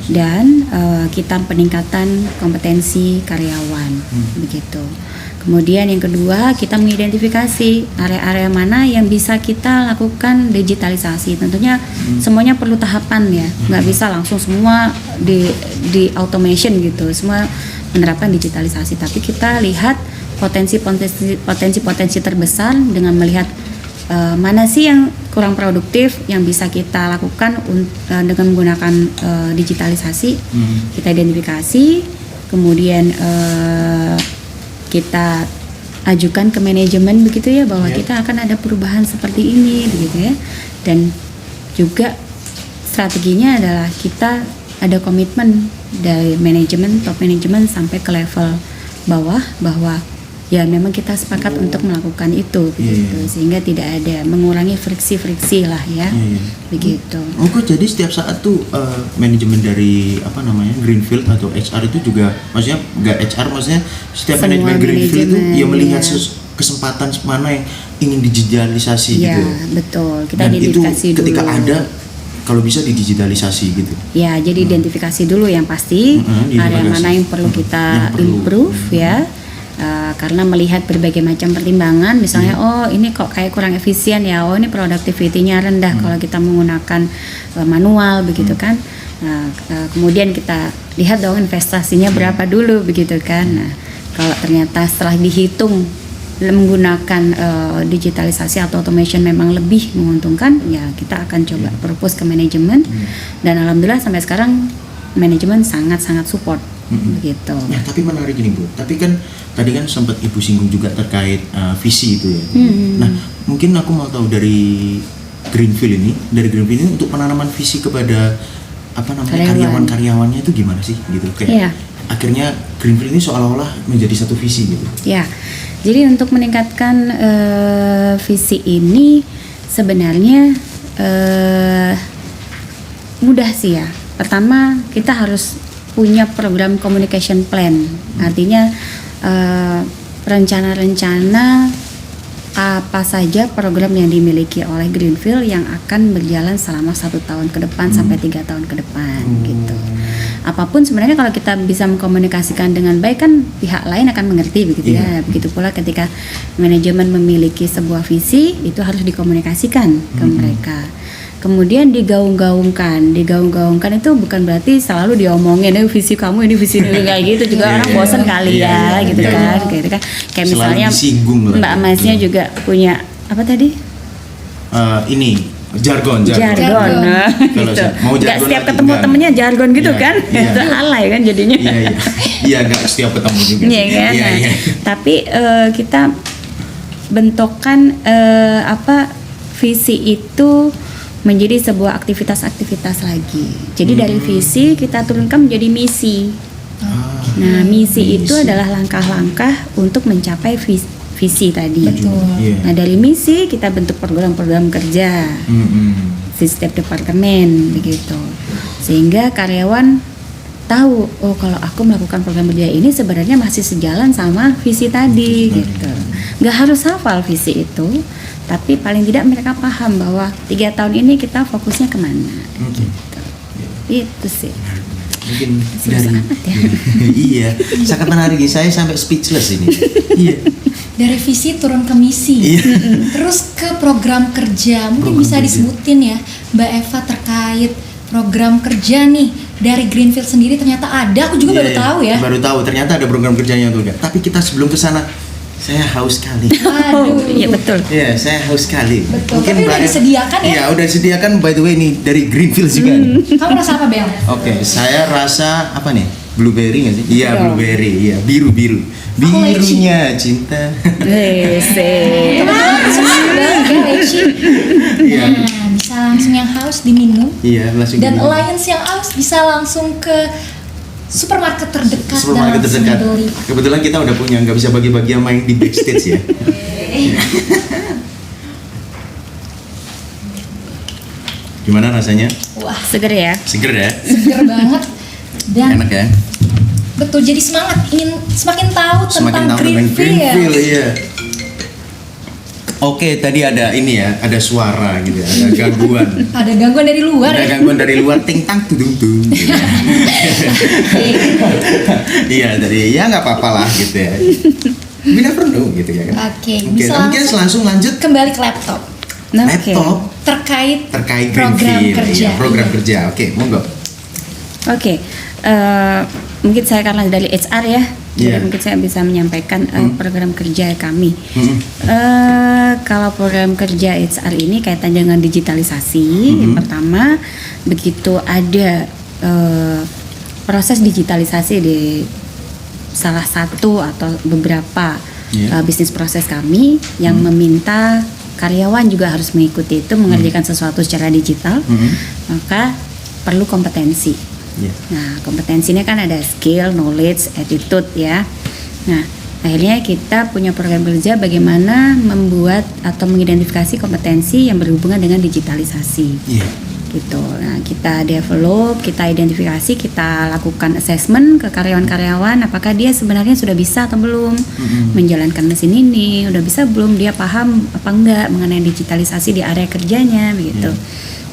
Dan kita peningkatan kompetensi karyawan, begitu. Kemudian yang kedua, kita mengidentifikasi area-area mana yang bisa kita lakukan digitalisasi. Tentunya semuanya perlu tahapan ya, nggak bisa langsung semua di automation gitu, semua menerapkan digitalisasi. Tapi kita lihat potensi terbesar dengan melihat mana sih yang kurang produktif yang bisa kita lakukan dengan menggunakan digitalisasi. Kita identifikasi, kemudian kita ajukan ke manajemen begitu ya, bahwa kita akan ada perubahan seperti ini begitu ya. Dan juga strateginya adalah kita ada komitmen dari manajemen, top manajemen sampai ke level bawah bahwa ya memang kita sepakat untuk melakukan itu begitu, sehingga tidak ada mengurangi friksi lah ya, begitu. Oh, kok jadi setiap saat tuh manajemen dari Greenfield atau HR itu juga, maksudnya nggak HR, maksudnya setiap manajemen Greenfield itu ya melihat kesempatan mana yang ingin digitalisasi gitu. Ya betul, kita dan identifikasi itu ketika dulu. ada, kalau bisa didigitalisasi gitu. Ya, jadi identifikasi dulu yang pasti area mana yang perlu kita improve ya. Karena melihat berbagai macam pertimbangan, misalnya oh ini kok kayak kurang efisien ya, oh ini productivity-nya rendah kalau kita menggunakan manual begitu kan. Nah, kemudian kita lihat dong investasinya berapa dulu begitu kan. Nah, kalau ternyata setelah dihitung menggunakan digitalisasi atau automation memang lebih menguntungkan, ya kita akan coba propose ke manajemen. Dan alhamdulillah sampai sekarang manajemen sangat-sangat support begitu. Ya, tapi menarik ini Bu. Tapi kan tadi kan sempat Ibu singgung juga terkait visi itu ya. Nah, mungkin aku mau tahu dari Greenfield ini untuk penanaman visi kepada karyawan-karyawannya itu gimana sih gitu, kayak akhirnya Greenfield ini seolah-olah menjadi satu visi gitu. Ya. Jadi untuk meningkatkan visi ini sebenarnya mudah sih ya. Pertama, kita harus punya program communication plan, artinya rencana-rencana apa saja program yang dimiliki oleh Greenfield yang akan berjalan selama 1 tahun ke depan sampai 3 tahun ke depan gitu. Apapun sebenarnya kalau kita bisa mengkomunikasikan dengan baik kan pihak lain akan mengerti begitu ya. Begitu pula ketika manajemen memiliki sebuah visi, itu harus dikomunikasikan ke mereka. Kemudian digaung-gaungkan itu bukan berarti selalu diomongin visi kamu ini visi ini kayak gitu juga orang bosan kali ya gitu kan. Kayak misalnya Mbak Masnya juga punya apa tadi? Ini jargon. Nah, gitu. Nggak setiap ketemu temennya jargon gitu kan? Itu alay kan jadinya. Iya, nggak setiap ketemu juga. Iya kan. Tapi kita bentukkan visi itu menjadi sebuah aktivitas lagi. Jadi dari visi kita turunkan menjadi misi. Nah, misi itu adalah langkah-langkah untuk mencapai visi tadi. Betul. Nah, dari misi kita bentuk program-program kerja di setiap departemen begitu. Sehingga karyawan tahu, oh kalau aku melakukan program kerja ini sebenarnya masih sejalan sama visi tadi gitu. Nggak harus hafal visi itu, tapi paling tidak mereka paham bahwa 3 tahun ini kita fokusnya kemana gitu. Itu sih. Mungkin dari iya, sangat menarik. Saya sampai speechless ini. Iya. Dari visi turun ke misi, terus ke program kerja. Mungkin bisa disebutin ya Mbak Eva terkait program kerja nih dari Greenfield sendiri. Ternyata ada, aku juga baru tahu ya. Baru tahu ternyata ada program kerjanya tuh. Tapi kita sebelum ke sana, saya haus sekali. Waduh. Iya betul. Iya, saya haus sekali. Betul. Tapi udah disediakan ya? Iya, udah disediakan by the way nih dari Greenfield juga. Kamu rasa apa, Bel? Oke, saya rasa apa nih? Blueberry nggak sih? Iya, Dong. blueberry. Iya, biru-biru. Birunya cinta. Kebetulan suka banget ya leci. Iya. Nah, bisa langsung yang haus diminum. Iya, langsung Dan diminum. Alliance yang haus bisa langsung ke supermarket terdekat Supermarket dan langsung terdekat. beli. Kebetulan kita udah punya, nggak bisa bagi-bagi sama yang di backstage ya. Gimana rasanya? Wah, Seger ya. Seger ya? seger banget. Dan Enak ya? betul, jadi semangat ingin semakin tahu Semakin tentang tahu tentang Greenfield. Greenfield, iya. Oke, tadi ada ini ya, ada suara gitu ya, ada gangguan. Ada gangguan dari luar Ada ya. gangguan dari luar, ting tang tudung tung. Iya, tadi ya nggak apa-apa lah gitu ya. We never know gitu ya kan. Oke, Oke, bisa mungkin langsung lanjut kembali ke laptop Nah, oke. laptop terkait terkait program Greenfield, kerja. ya, program kerja. Oke, monggo. Oke, mungkin saya karena dari HR ya, Iya. jadi mungkin saya bisa menyampaikan program kerja kami. Mm-mm. Kalau program kerja HR ini kaitan dengan digitalisasi, yang pertama begitu ada proses digitalisasi di salah satu atau beberapa Iya. bisnis proses kami yang meminta karyawan juga harus mengikuti itu mengerjakan sesuatu secara digital, maka perlu kompetensi. Iya. Nah, kompetensinya kan ada skill, knowledge, attitude ya. Nah, akhirnya kita punya program kerja bagaimana membuat atau mengidentifikasi kompetensi yang berhubungan dengan digitalisasi. Iya. Gitu. Nah, kita develop, kita identifikasi, kita lakukan assessment ke karyawan-karyawan apakah dia sebenarnya sudah bisa atau belum menjalankan mesin ini, udah bisa belum, dia paham apa enggak mengenai digitalisasi di area kerjanya begitu.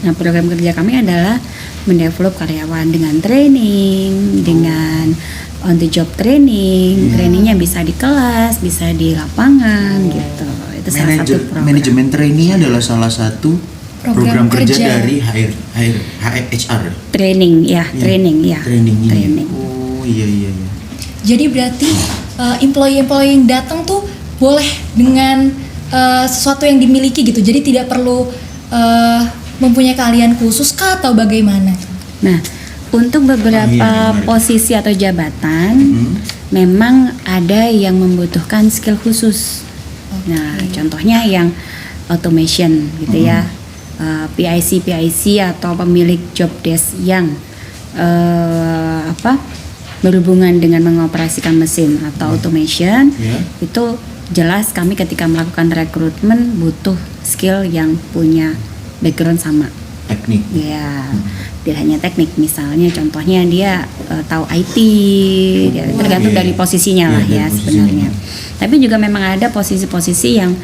Nah, program kerja kami adalah mendevelop karyawan dengan training, dengan on the job training, trainingnya bisa di kelas, bisa di lapangan gitu. Itu salah satu program. Manajemen trainee adalah salah satu program kerja dari HR. Training ya, Iya. training ya. Training ini. Training. Oh, iya iya iya. Jadi berarti employee-employee yang datang tuh boleh dengan sesuatu yang dimiliki gitu. Jadi tidak perlu mempunyai keahlian khusus kah atau bagaimana? Nah, untuk beberapa menarik. posisi atau jabatan memang ada yang membutuhkan skill khusus. Nah, contohnya yang automation gitu ya. PIC atau pemilik job desk yang berhubungan dengan mengoperasikan mesin atau automation. Ya. Itu jelas kami ketika melakukan rekrutmen butuh skill yang punya background sama. Teknik. Ya, tidak hanya teknik, misalnya contohnya dia tahu IT, dia tergantung iya. dari posisinya lah Iya, ya dari sebenarnya. Tapi juga memang ada posisi-posisi yang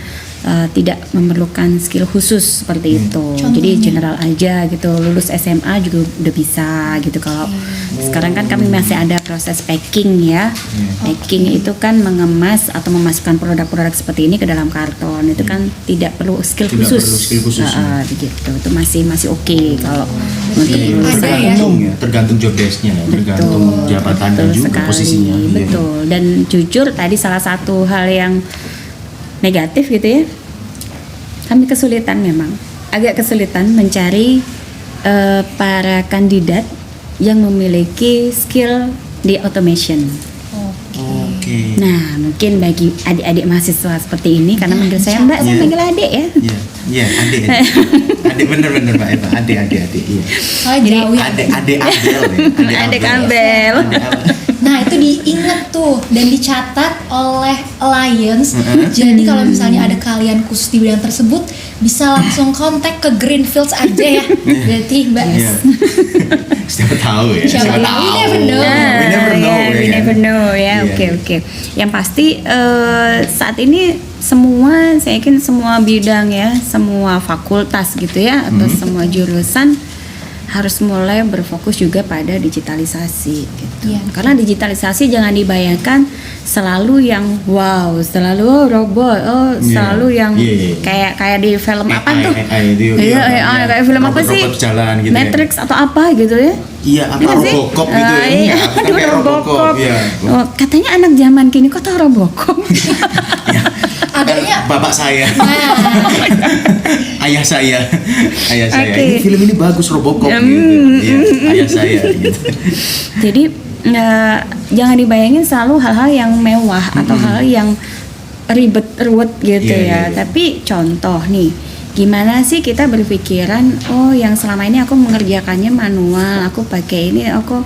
tidak memerlukan skill khusus seperti itu. Jadi general aja gitu, lulus SMA juga udah bisa gitu. Kalau sekarang kan kami masih ada proses packing ya. Packing itu kan mengemas atau memasukkan produk-produk seperti ini ke dalam karton. Itu kan tidak perlu skill Tidak khusus. perlu skill khusus, Begitu. Itu masih oke kalau untuk Iya, lulusan. ada ya. Tergantung ya, tergantung job desk-nya, tergantung jabatannya Betul juga, sekali, posisinya. Iya. betul. Dan jujur tadi salah satu hal yang negatif gitu ya, kami kesulitan, memang agak kesulitan mencari para kandidat yang memiliki skill di automation. Oke. Nah, mungkin bagi adik-adik mahasiswa seperti ini, karena manggil saya Mbak, saya Iya. manggil adik ya. Iya, iya, adik. Adik bener Mbak Eva, adik. Iya. Oh, jauh ya. Adik Abel ya. Adik Abel. Adik Abel. Nah itu diingat tuh dan dicatat oleh Alliance. Jadi kalau misalnya ada keahlian khusus di bidang tersebut bisa langsung kontak ke Greenfields aja ya. Berarti Mbak. Iya. Siapa tahu ya. Siapa tahu. We never know. We never know. Ya, we ya kan? never know ya. Iya, Oke, iya. oke. Yang pasti saat ini semua, saya yakin semua bidang ya, semua fakultas gitu ya, atau semua jurusan harus mulai berfokus juga pada digitalisasi gitu. Iya. Karena digitalisasi jangan dibayangkan selalu yang wow, selalu robot, selalu yang Iya. kayak di film apa tuh? AI itu, Iya, iya. kayak film apa sih? Robot jalan gitu ya. Matrix atau apa gitu ya? Iya, apa Iya sih? Robocop gitu ya? Iya, Bukan aduh, kayak Robocop. Iya. Oh, katanya anak zaman kini kok tahu Robocop? Adanya Bapak saya. Ayah saya. Oke. Ini film ini bagus Robocop gitu. Iya, ayah saya gitu. Jadi jangan dibayangin selalu hal-hal yang mewah atau hal yang ribet gitu Iya, ya. iya. Tapi contoh nih, gimana sih kita berpikiran, oh yang selama ini aku mengerjakannya manual, aku pakai ini, aku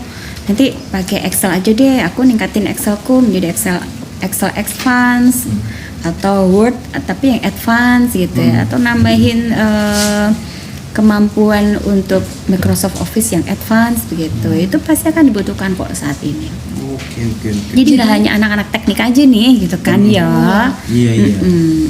nanti pakai Excel aja deh, aku ningkatin Excelku menjadi Excel Advance atau Word tapi yang advance gitu ya, atau nambahin kemampuan untuk Microsoft Office yang advance begitu. Itu pasti akan dibutuhkan kok saat ini. Oke. Jadi nggak hanya anak-anak teknik aja nih gitu kan ya. Iya.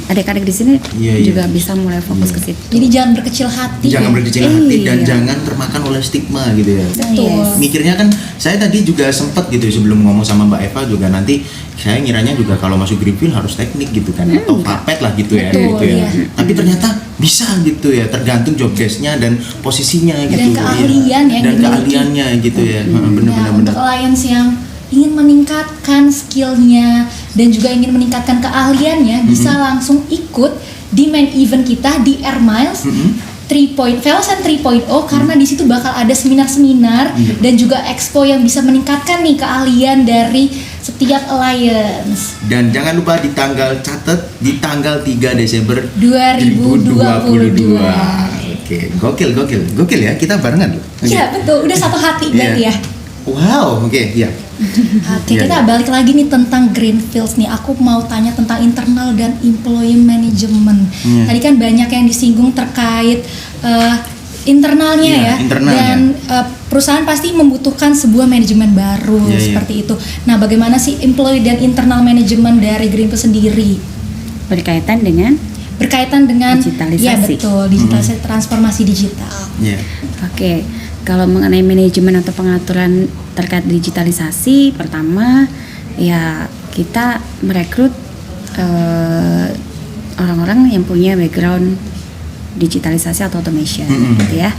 Adik-adik di sini Iya. juga bisa mulai fokus ke situ. Jadi jangan berkecil hati. Jangan ya. berkecil hati dan Iya. jangan termakan oleh stigma gitu ya. Betul. Yes. Mikirnya kan saya tadi juga sempet gitu sebelum ngomong sama Mbak Eva juga, nanti saya ngiranya juga kalau masuk Greenfield harus teknik gitu kan, atau papet lah gitu ya. Betul, gitu ya. iya. Tapi ternyata bisa gitu ya, tergantung job desk-nya dan posisinya gitu. Dan keahlian Iya. yang Dan dimiliki. keahliannya gitu ya. Nah, Bener-bener. untuk alliance yang ingin meningkatkan skillnya dan juga ingin meningkatkan keahliannya, bisa langsung ikut di main event kita di Air Miles 3.0 karena di situ bakal ada seminar-seminar dan juga expo yang bisa meningkatkan nih keahlian dari setiap alliance. Dan jangan lupa di tanggal 3 Desember 2022. Oke, gokil ya, kita barengan loh. Oke. Iya betul, udah satu hati berarti Iya. ya. Wow, oke, ya. Oke, Iya, kita iya. balik lagi nih tentang Greenfields nih. Aku mau tanya tentang internal dan employee management. Iya. Tadi kan banyak yang disinggung terkait internalnya Iya, ya. internal Dan perusahaan pasti membutuhkan sebuah manajemen baru Iya, iya. seperti itu. Nah, bagaimana sih employee dan internal management dari Greenfields sendiri? Berkaitan dengan Berkaitan dengan Digitalisasi. Ya betul, digitalisasi, transformasi digital. Iya. Oke, kalau mengenai manajemen atau pengaturan terkait digitalisasi, pertama ya kita merekrut orang-orang yang punya background digitalisasi atau automation, gitu ya.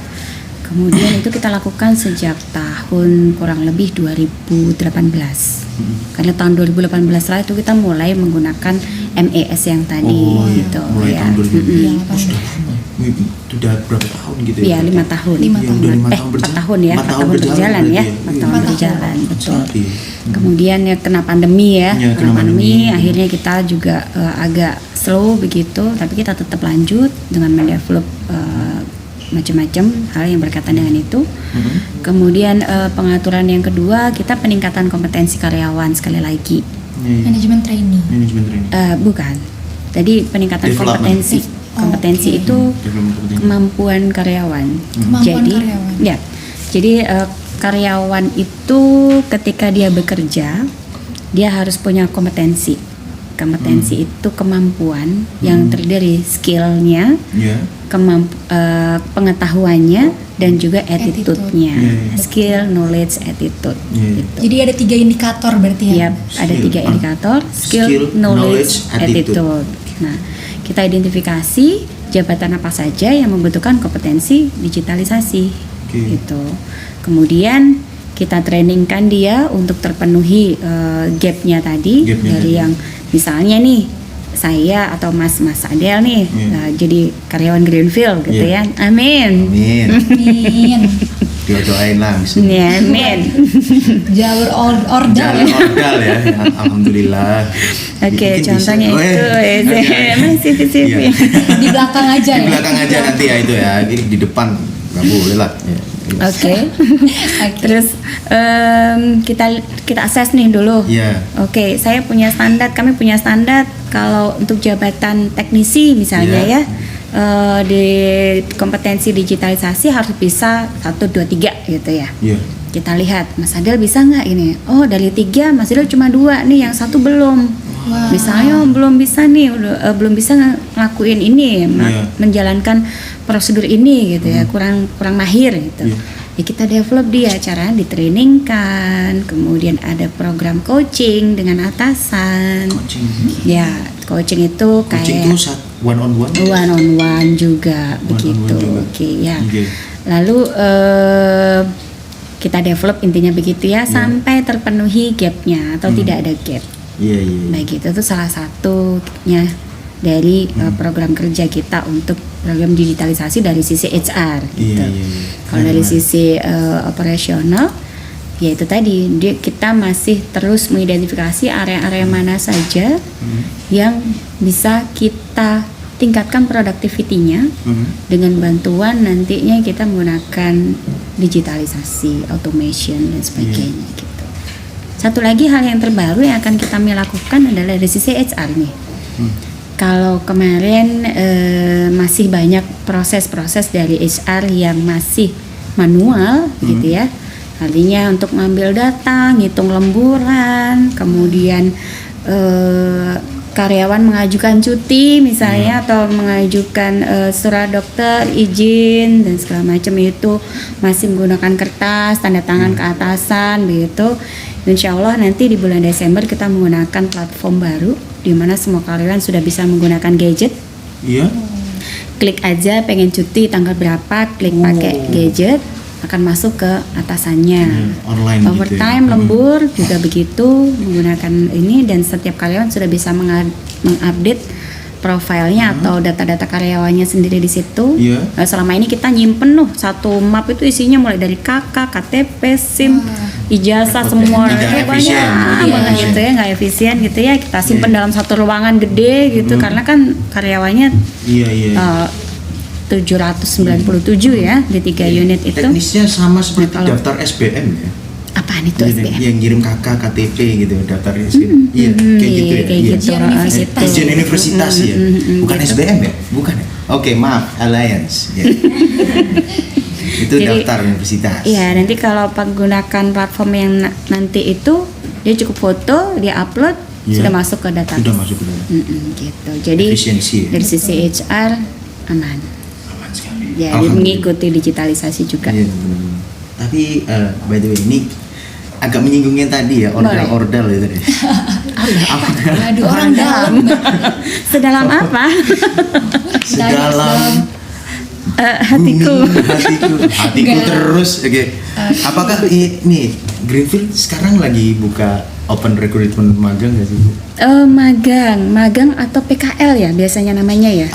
Kemudian itu kita lakukan sejak tahun kurang lebih 2018. Karena tahun 2018 lah itu kita mulai menggunakan MES yang tadi gitu mulai ya. tahun 2000. Iya, Oh, sudah lama. Itu udah berapa tahun gitu ya? Iya, 5 tahun. Lima Iya, tahun. udah 5 tahun 4 berjalan. tahun ya, 4 tahun berjalan ya, 4 tahun Empat berjalan, betul. Iya. Kemudian ya kena pandemi ya, Ya, kena kena pandemi, pandemi. akhirnya kita juga agak slow begitu, tapi kita tetap lanjut dengan mendevelop macam-macam hal yang berkaitan dengan itu. Kemudian pengaturan yang kedua, kita peningkatan kompetensi karyawan sekali lagi. Iya. Manajemen training. Manajemen training. Bukan, tadi peningkatan Development. kompetensi. Kompetensi Oke. itu Development kompetensi. kemampuan karyawan. Kemampuan Jadi, karyawan. ya, jadi karyawan itu ketika dia bekerja, dia harus punya kompetensi. Kompetensi itu kemampuan yang terdiri skillnya, Iya. pengetahuannya, dan juga attitude-nya. Iya, iya. Skill, knowledge, attitude. Iya, iya. Gitu. Jadi ada 3 indikator berarti ya. Yap, ada Skill. 3 indikator: skill, Skill, knowledge, knowledge, attitude. attitude. Nah, kita identifikasi jabatan apa saja yang membutuhkan kompetensi digitalisasi, Oke. gitu. Kemudian kita trainingkan dia untuk terpenuhi gapnya tadi, Gapnya dari tadi. yang misalnya nih saya atau Mas Adel nih Iya. jadi karyawan Greenfield gitu Iya. ya. Amin. Amin. Amin. Doain langsung. Ya, amin. Jalur ordal Jalan ya. ordal ya. Alhamdulillah. Oke, Mungkin contohnya bisa. itu Oke. masih di CV. Iya. Di belakang aja Di ya. belakang aja nanti ya itu ya. Ini di depan nggak boleh lah. Ya. Oke. Oke. Terus kita assess nih dulu. Iya. Oke, saya punya standar, kami punya standar kalau untuk jabatan teknisi misalnya Iya. ya. Di kompetensi digitalisasi harus bisa 1, 2, 3 gitu ya. Iya. Kita lihat Mas Adel bisa nggak ini? Oh, dari 3 Mas Adel cuma 2 nih, yang 1 belum. Wah. Misalnya belum bisa nih, belum bisa ngelakuin ini, Iya. menjalankan prosedur ini gitu ya, kurang mahir gitu. Iya. Ya kita develop dia, caranya ditrainingkan, kemudian ada program coaching dengan atasan. Coaching. Ya, coaching itu Coaching itu kayak one on one. one on one juga One on one begitu. juga. Oke, ya. Oke. Lalu kita develop intinya begitu ya, sampai terpenuhi gapnya atau tidak ada gap. Iya, iya. Baik, itu tuh salah satunya dari program kerja kita untuk program digitalisasi dari sisi HR gitu. Iya, iya, iya. Kalau dari sisi operasional ya itu tadi kita masih terus mengidentifikasi area-area mana saja yang bisa kita tingkatkan productivity-nya dengan bantuan nantinya kita menggunakan digitalisasi, automation dan sebagainya gitu. Satu lagi hal yang terbaru yang akan kita lakukan adalah dari sisi HR nih. Kalau kemarin masih banyak proses-proses dari HR yang masih manual gitu ya. Artinya untuk mengambil data, ngitung lemburan, kemudian karyawan mengajukan cuti misalnya atau mengajukan surat dokter izin dan segala macam itu masih menggunakan kertas, tanda tangan ke atasan begitu. Insya Allah nanti di bulan Desember kita menggunakan platform baru di mana semua karyawan sudah bisa menggunakan gadget. Iya. Klik aja pengen cuti tanggal berapa, klik pakai gadget, akan masuk ke atasannya. Online Overtime, gitu ya. lembur juga begitu menggunakan ini, dan setiap karyawan sudah bisa mengupdate profilnya atau data-data karyawannya sendiri di situ. Iya. Nah, selama ini kita nyimpen satu map itu isinya mulai dari KK, KTP, SIM, ijazah, Repot ya. semua Tidak efisien. banyak banget gitu ya, nggak efisien gitu ya. Kita simpen dalam satu ruangan gede gitu karena kan karyawannya Iya. 797 ya di 3 unit itu. Teknisnya sama seperti Kalau- daftar SBM ya. Apaan itu Iya, SBM? yang ngirim KK, KTP gitu, daftar SBM. Iya, kayak gitu ya. kayak Iya. gitu. Ujian universitas. Ujian universitas ya. Bukan gitu. SBM ya? Bukan ya? Oke, maaf, Alliance. Ya. Itu Jadi, daftar universitas. Iya, nanti kalau menggunakan platform yang nanti itu dia cukup foto, dia upload, Iya. sudah masuk ke database. Sudah masuk ke dalam. Gitu. Jadi Efisiensi ya. dari sisi HR aman. Aman sekali. Jadi Alhamdulillah. mengikuti digitalisasi juga. Iya, benar-benar. Tapi by the way ini agak menyinggungnya tadi ya, ordal itu deh. Waduh, orang dalam. Sedalam apa? Sedalam Hatiku. hatiku terus. Oke. Apakah ini Greenfield sekarang lagi buka open recruitment magang nggak sih, Bu? Magang atau PKL ya biasanya namanya ya.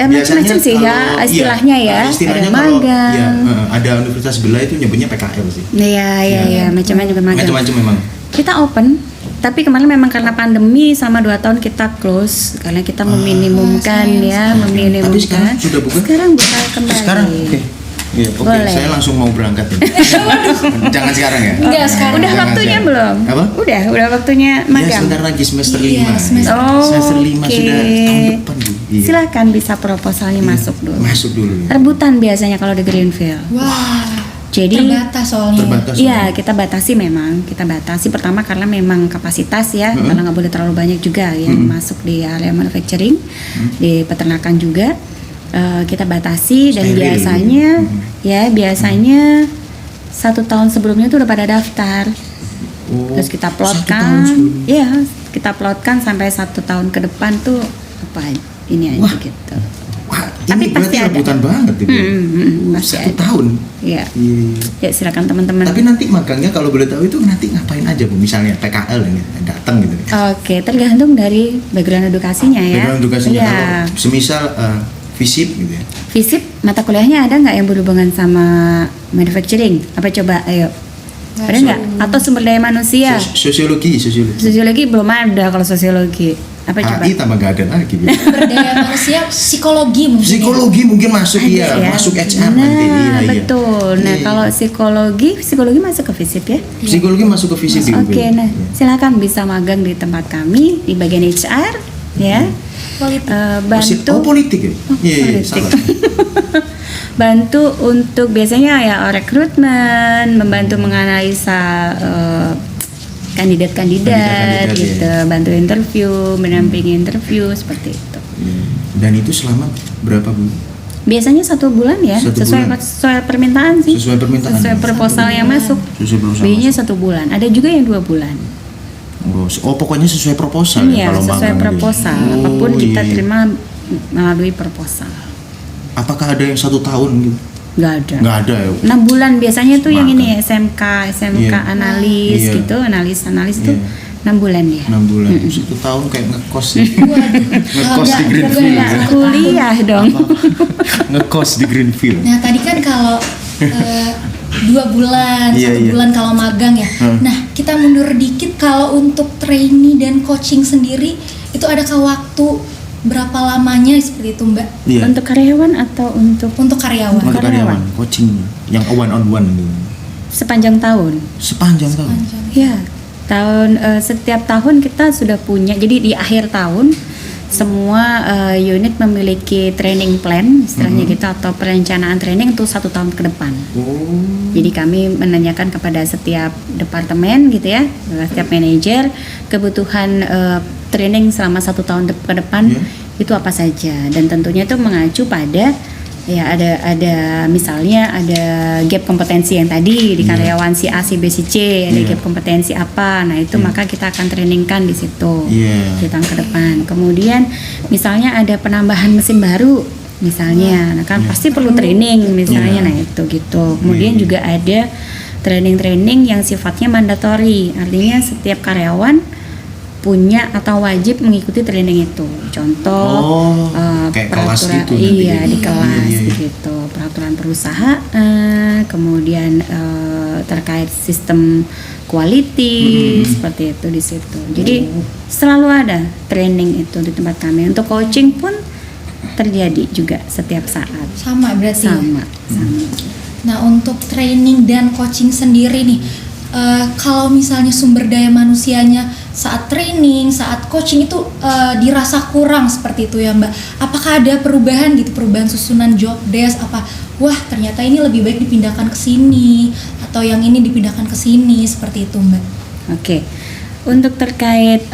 Macam-macam sih ya istilahnya ya. Istilahnya Ada kalau magang. ya, ada universitas sebelah itu nyebutnya PKL sih. Iya, macam-macam juga magang. Macam-macam memang. Kita open, tapi kemarin memang karena pandemi sama 2 tahun kita close karena kita meminimumkan Tapi sekarang sudah buka? Sekarang buka kembali. Sekarang oke. Iya, oke. Boleh. Saya langsung mau berangkat ya. Jangan sekarang ya. Enggak, sekarang. Udah Jangan waktunya sekarang. belum? Apa? Udah waktunya Ya, magang. sebentar lagi semester Iya, 5. semester- Semester 5 Oke. sudah tahun depan, Bu. Iya. Silakan bisa proposalnya masuk dulu. Masuk dulu. Ya. Rebutan biasanya kalau di Greenfield. Wah, Jadi terbatas soalnya. Terbatas. iya, kita batasi pertama karena memang kapasitas ya, karena nggak boleh terlalu banyak juga yang masuk di area manufacturing, di peternakan juga. Kita batasi dan Steril. biasanya 1 tahun sebelumnya tuh udah pada daftar. Oh, Terus kita 1 tahun plotkan, sebelumnya. iya kita plotkan sampai 1 tahun ke depan tuh apa ini aja Wah. gitu. Wah, Tapi ini berarti pasti ada. rebutan banget itu. Pasti 1 ada. tahun. Iya, Iya. ya silakan teman-teman. Tapi nanti magangnya kalau boleh tahu itu nanti ngapain aja, Bu? Misalnya PKL ini datang gitu. Oke, tergantung dari background edukasinya ya. Background edukasinya Iya. kalau semisal FISIP gitu ya. FISIP mata kuliahnya ada nggak yang berhubungan sama manufacturing? Apa coba? Ayo. Ada nggak? Atau sumber daya manusia? Sosiologi. Sosiologi belum ada kalau sosiologi. Apa coba? HI tambah gak ada lagi. Bu. Berdaya manusia, psikologi mungkin. ya. Psikologi mungkin masuk Ada iya, ya? masuk HR nah, nanti. Iya, betul. Nah, Iya. kalau psikologi masuk ke FISIP ya. Psikologi masuk ke FISIP juga. Oke, nah silakan bisa magang di tempat kami di bagian HR ya. Politik. Bantu. Oh, politik ya? Iya, politik. salah. Bantu untuk biasanya ya rekrutmen, membantu menganalisa kandidat-kandidat Kandidat-kandidat, gitu, bantu interview, mendampingi interview seperti itu. Dan itu selama berapa, Bu? Biasanya 1 bulan ya, 1 bulan. sesuai permintaan sih. Sesuai permintaan. Sesuai proposal yang masuk. Sesuai proposal Biasanya masuk. 1 bulan. Ada juga yang 2 bulan. Oh, pokoknya sesuai proposal ya Iya, kalau sesuai magang proposal. gitu. Apapun kita iya. terima melalui proposal. Apakah ada yang 1 tahun gitu? Nggak ada. Nggak ada ya. 6 bulan biasanya tuh yang Magang. ini SMK Iya. analis Iya. gitu, analis tuh Iya. 6 bulan ya. 6 bulan. 1 tahun kayak ngekos ya. Ngekos di Agak- Greenfield. agak- ya. Kuliah dong. Ngekos di Greenfield. Nah tadi kan kalau 2 bulan, Iya, 1 iya. bulan kalau magang ya. Nah, kita mundur dikit kalau untuk trainee dan coaching sendiri itu adakah waktu berapa lamanya seperti itu Mbak? Iya. Untuk karyawan atau untuk Untuk karyawan. Untuk karyawan, coaching yang one on one gitu. sepanjang tahun? Sepanjang tahun. Ya, setiap tahun kita sudah punya. Jadi di akhir tahun semua unit memiliki training plan, istilahnya gitu, atau perencanaan training untuk 1 tahun ke depan. Oh. Jadi kami menanyakan kepada setiap departemen gitu ya, setiap manajer kebutuhan training selama 1 tahun ke depan itu apa saja, dan tentunya itu mengacu pada ya ada misalnya ada gap kompetensi yang tadi di karyawan si A, si B, si C, ada gap kompetensi apa, nah itu maka kita akan trainingkan di situ di tahun ke depan. Kemudian misalnya ada penambahan mesin baru misalnya, nah kan pasti perlu training misalnya, nah itu gitu. Kemudian juga ada training-training yang sifatnya mandatori, artinya setiap karyawan punya atau wajib mengikuti training itu. Contoh kayak kelas peraturan, gitu nanti iya ya. di kelas Iya. gitu, peraturan perusahaan, kemudian terkait sistem quality seperti itu di situ. Jadi selalu ada training itu di tempat kami. Untuk coaching pun terjadi juga setiap saat. Sama berarti ya? Sama. Nah, untuk training dan coaching sendiri nih, kalau misalnya sumber daya manusianya saat training, saat coaching itu dirasa kurang seperti itu ya Mbak. Apakah ada perubahan gitu, perubahan susunan job desk, apa wah ternyata ini lebih baik dipindahkan ke sini atau yang ini dipindahkan ke sini, seperti itu Mbak? Oke. Untuk terkait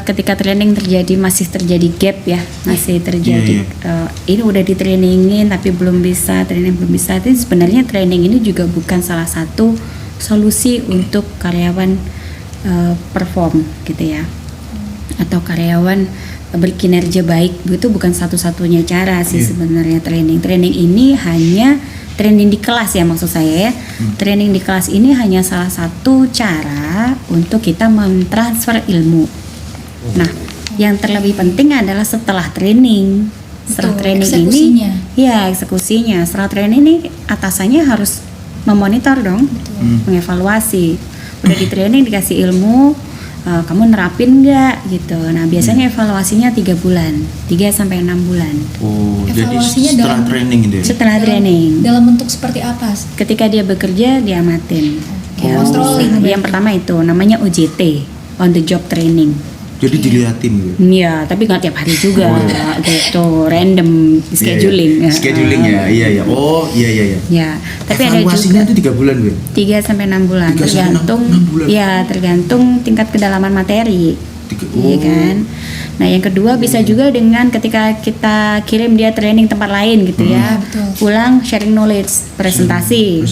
ketika training masih terjadi gap ya, masih terjadi ini udah di trainingin tapi belum bisa, itu sebenarnya training ini juga bukan salah satu solusi untuk karyawan perform gitu ya, atau karyawan berkinerja baik, itu bukan satu-satunya cara sih sebenarnya. Training ini hanya training di kelas ya, maksud saya ya. Training di kelas ini hanya salah satu cara untuk kita mentransfer ilmu. Nah, yang terlebih penting adalah setelah training. Setelah Betul, training eksekusinya. ini, ya eksekusinya. Setelah training ini atasannya harus memonitor dong, mengevaluasi. Udah di training dikasih ilmu, kamu nerapin nggak gitu. Nah biasanya evaluasinya 3 bulan, 3-6 bulan. Oh, jadi Evaluasinya setelah dalam- training gitu ya? Setelah training, Dalam bentuk seperti apa? ketika dia bekerja diamatin. Ya, Controlling yang pertama itu namanya OJT, on the job training. Jadi diliatin gitu? Iya, tapi nggak tiap hari juga, gitu, random scheduling. Iya, iya. Scheduling ya, iya. Oh, iya. Ya, tapi ada evaluasinya juga itu 3 bulan, Bu? 3-6 bulan, 3 sampai tergantung 6 bulan. ya tergantung tingkat kedalaman materi. Iya kan. Nah yang kedua bisa juga dengan ketika kita kirim dia training tempat lain gitu ya, betul. pulang sharing knowledge, presentasi.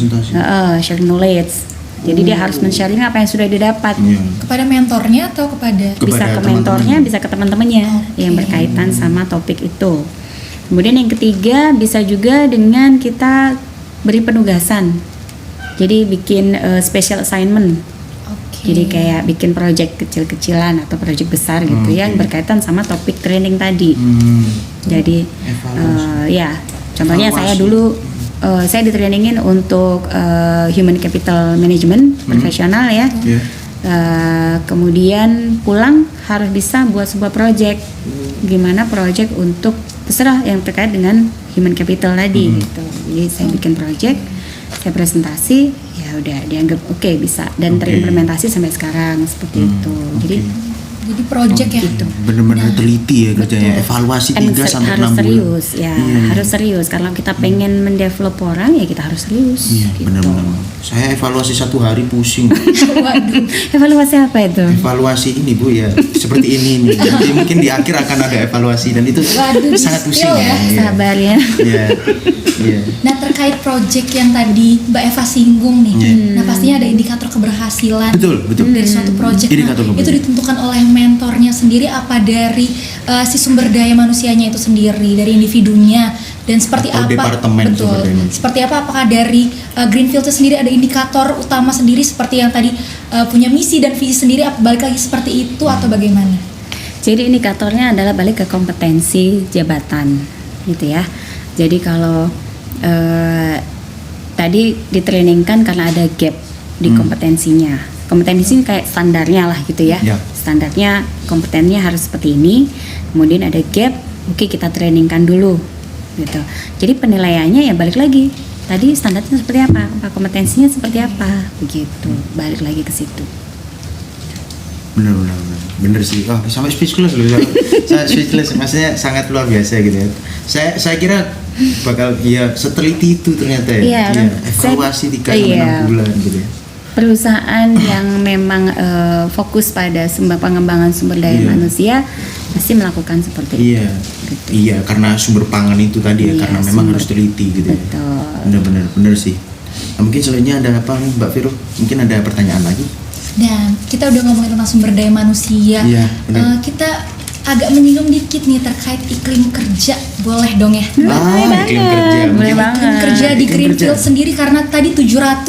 Sharing knowledge. Jadi dia harus men-sharing apa yang sudah didapat. Iya. Kepada mentornya atau kepada? Bisa Kepada ke mentornya, teman-teman. bisa ke teman-temannya yang berkaitan sama topik itu. Kemudian yang ketiga bisa juga dengan kita beri penugasan. Jadi bikin special assignment. Oke. Jadi kayak bikin project kecil-kecilan atau project besar gitu yang berkaitan sama topik training tadi. Jadi ya contohnya Evaluasi. saya dulu saya ditrainingin untuk human capital management profesional ya. Iya. Kemudian pulang harus bisa buat sebuah project. Gimana project untuk terserah yang terkait dengan human capital tadi gitu. Jadi saya bikin project, saya presentasi, ya udah dianggap oke bisa dan terimplementasi sampai sekarang seperti itu. Jadi Jadi project ya. gitu. Benar-benar teliti ya kerjanya, evaluasi 3 sampai 6 harus bulan. serius ya, harus serius. Kalau kita pengen mendevelop orang ya kita harus serius. Iya, gitu. benar-benar. Saya evaluasi 1 hari pusing. Waduh. Evaluasi apa itu? Evaluasi ini Bu ya, seperti ini nih. Jadi mungkin di akhir akan ada evaluasi dan itu Waduh, sangat pusing di-spill ya. Iya. Sabar ya. Iya. Iya. Nah terkait project yang tadi Mbak Eva singgung nih, Iya. nah pastinya ada indikator keberhasilan Betul. dari suatu project. Indikator Nah, itu keberhasilan. ditentukan oleh mentornya sendiri apa dari si sumber daya manusianya itu sendiri, dari individunya dan seperti Atau apa? departemen Betul. sumber daya manusia. Seperti apa? Apakah dari Greenfield itu sendiri ada indikator utama sendiri seperti yang tadi punya misi dan visi sendiri? Apa balik lagi seperti itu atau bagaimana? Jadi indikatornya adalah balik ke kompetensi jabatan gitu ya. Jadi kalau tadi ditrainingkan karena ada gap di kompetensinya. Kompetensi ini kayak standarnya lah gitu ya. Ya. Standarnya kompetennya harus seperti ini. Kemudian ada gap, oke kita trainingkan dulu gitu. Jadi penilaiannya ya balik lagi. Tadi standarnya seperti apa? Kompetensinya seperti apa? Begitu. Balik lagi ke situ. Bener sih. Oh, sampai speechless loh. Saya speechless. Maksudnya sangat luar biasa gitu ya. Saya kira bakal seteliti itu ternyata ya. Iya, evaluasi 3-6 bulan gitu ya. Perusahaan yang memang fokus pada pengembangan sumber daya manusia pasti melakukan seperti itu. Iya. Iya, karena sumber pangan itu tadi ya, Iya, karena memang harus teliti gitu ya. Betul. Bener sih. Nah, mungkin selanjutnya ada apa nih Mbak Viro? Mungkin ada pertanyaan lagi? Dan kita udah ngomongin tentang sumber daya manusia. Iya, benar. Kita agak menyinggung dikit nih terkait iklim kerja, boleh dong ya? Iklim kerja. Boleh Mungkin- banget. Iklim kerja di Iklim Greenfield kerja. sendiri karena tadi 700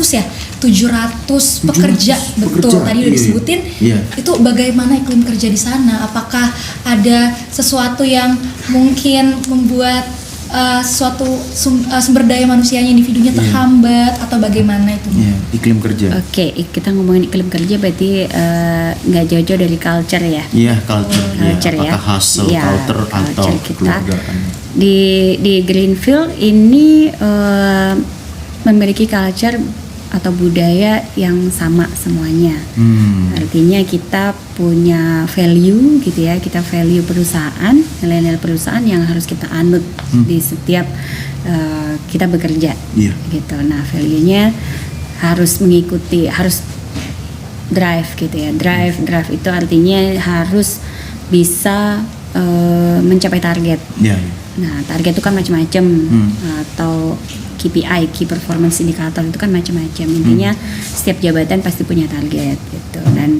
pekerja, betul pekerja, tadi udah iya. disebutin. Iya. Itu bagaimana iklim kerja di sana? Apakah ada sesuatu yang mungkin membuat suatu sumber daya manusianya individunya Iya. terhambat atau bagaimana itu? Iya, iklim kerja. Oke, kita ngomongin iklim kerja berarti nggak jauh-jauh dari culture ya. Iya, culture. Culture ya. Apakah hustle, Iya, culture atau culture kita. keluargaan? Di Greenfield ini memiliki culture atau budaya yang sama semuanya. Artinya kita punya value gitu ya, kita value perusahaan, nilai-nilai perusahaan yang harus kita anut di setiap kita bekerja. Iya. Gitu. Nah, value-nya harus mengikuti, harus drive gitu ya. Drive itu artinya harus bisa mencapai target. Iya. Nah, target itu kan macam-macam atau KPI, Key Performance Indicator itu kan macam-macam. Intinya setiap jabatan pasti punya target gitu. Dan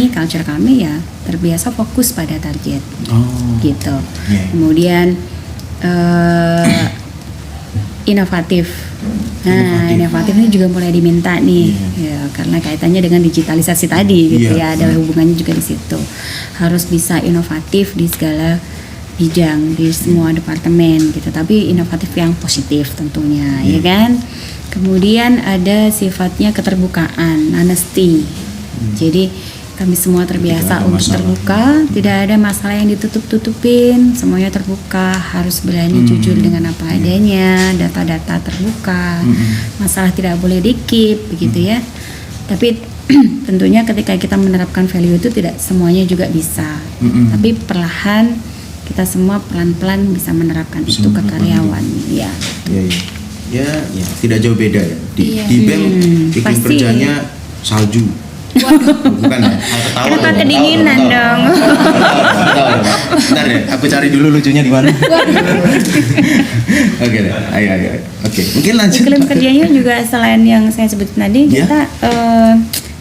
culture kami ya terbiasa fokus pada target Oh. gitu. Iya. Kemudian inovatif. Nah, inovatif ini juga mulai diminta nih, ya, karena kaitannya dengan digitalisasi tadi gitu Iya. ya, ada hubungannya juga di situ. Harus bisa inovatif di segala bidang, di semua departemen gitu. Tapi inovatif yang positif tentunya, ya kan. Kemudian ada sifatnya keterbukaan, honesty. Jadi kami semua terbiasa ada untuk masalah. terbuka, tidak ada masalah yang ditutup-tutupin, semuanya terbuka, harus berani jujur dengan apa adanya, data-data terbuka, masalah tidak boleh dikip, begitu ya. Tapi tentunya ketika kita menerapkan value itu tidak semuanya juga bisa, tapi perlahan kita semua pelan-pelan bisa menerapkan itu ke karyawan, ya. Ya, tidak jauh beda ya. Di BEM iklim pasti. kerjanya salju. Bukan ya? Ketawa Kenapa dong, kedinginan ketawa. dong? Ketawa. Bentar ya, aku cari dulu lucunya di mana. Oke deh, ayo. Oke, mungkin lanjut. Iklim kerjanya juga selain yang saya sebut tadi, Ya. kita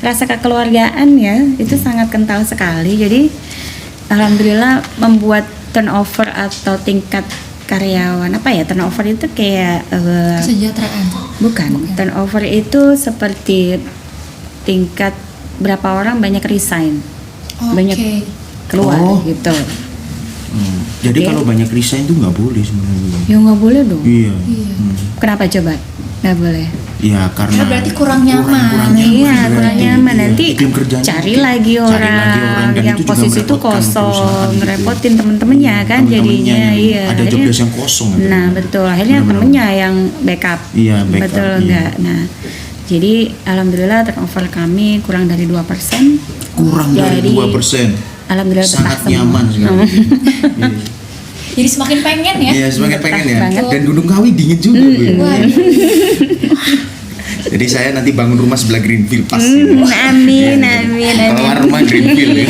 rasa kekeluargaan ya itu sangat kental sekali. Jadi alhamdulillah membuat turnover atau tingkat karyawan turnover itu kayak Kesejahteraan. bukan turnover itu seperti tingkat berapa orang banyak resign, banyak Oke. keluar Oh. gitu. Jadi Oke. kalau banyak resign itu nggak boleh sebenarnya. Ya nggak boleh dong. Iya. Kenapa coba? Nggak boleh. Iya, karena Ya, berarti kurang nyaman. Iya, kurang nyaman. Iya, Nanti iklim kerjanya cari mungkin. lagi Cari orang, lagi dan yang itu juga posisi itu merepotkan perusahaan kosong, gitu. ngerepotin temen-temennya kan Temen-temennya jadinya. yang Iya. ada job akhirnya- desk yang kosong. Nah betul, akhirnya Benar-benar. temennya yang backup. Iya, backup, Betul iya. enggak? Nah, jadi alhamdulillah turnover kami kurang dari 2%. Kurang dari Jadi, 2%. alhamdulillah Sangat betah semua. nyaman sekali. Iya. Jadi semakin pengen ya. Iya, semakin pengen ya. banget. Dan Gunung Kawi dingin juga, Bu. Waduh. Jadi saya nanti bangun rumah sebelah Greenfield pas. Amin. Keluar rumah Greenfield.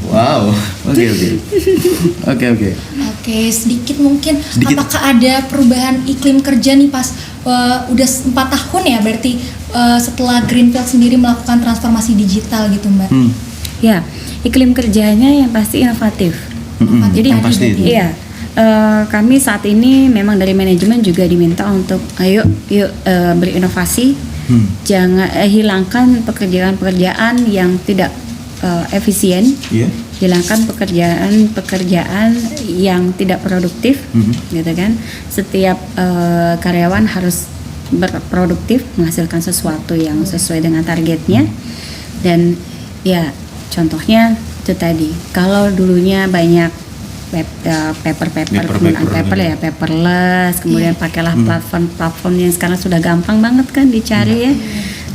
Wow. Oke. Oke, sedikit mungkin Sedikit. apakah ada perubahan iklim kerja nih pas udah 4 tahun ya berarti setelah Greenfield sendiri melakukan transformasi digital gitu Mbak. Ya, iklim kerjanya yang pasti inovatif. Jadi yang pasti itu. iya, kami saat ini memang dari manajemen juga diminta untuk ayo berinovasi, jangan hilangkan pekerjaan-pekerjaan yang tidak efisien, Iya. hilangkan pekerjaan yang tidak produktif, gitu kan. Setiap karyawan harus berproduktif, menghasilkan sesuatu yang sesuai dengan targetnya. Dan ya contohnya itu tadi, kalau dulunya banyak paperless, kemudian pakailah platform yang sekarang sudah gampang banget kan dicari ya.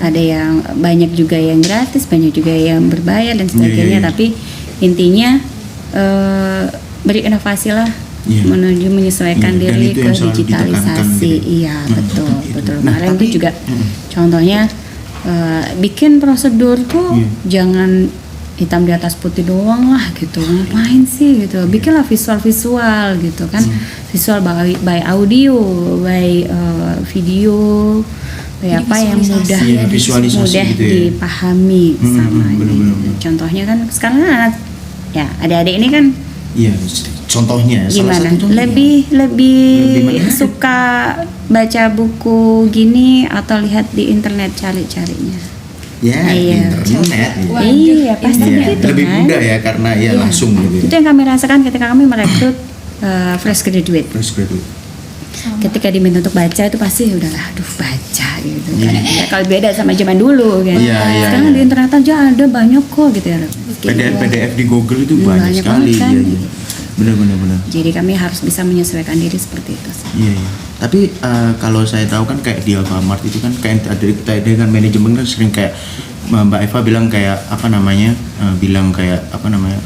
Ada yang banyak juga yang gratis, banyak juga yang berbayar dan sebagainya. Tapi intinya berinovasi lah, menuju menyesuaikan diri ke digitalisasi. Iya, betul. Kemarin itu juga contohnya bikin prosedur tuh jangan hitam di atas putih doang lah gitu, ngapain sih gitu, bikinlah visual gitu kan, visual by audio, by video, by apa yang mudah gitu ya. Dipahami sama ini. Contohnya kan sekarang ya adik-adik ini kan contohnya gimana? Lebih suka baca buku gini atau lihat di internet cari-carinya? Internet. Iya, pasti gitu lebih kan. mudah ya karena langsung gitu. Itu yang kami rasakan ketika kami merekrut fresh graduate. Ketika diminta untuk baca itu pasti udahlah, baca gitu kan. Ya, kalau beda sama zaman dulu kan. Sekarang di internet aja ada banyak kok gitu ya. PDF di Google itu banyak sekali. Kan? Benar. Jadi kami harus bisa menyesuaikan diri seperti itu. Iya. Tapi kalau saya tahu kan kayak di Alfamart itu kan kayak tadi kan manajemen kan sering kayak Mbak Eva bilang kayak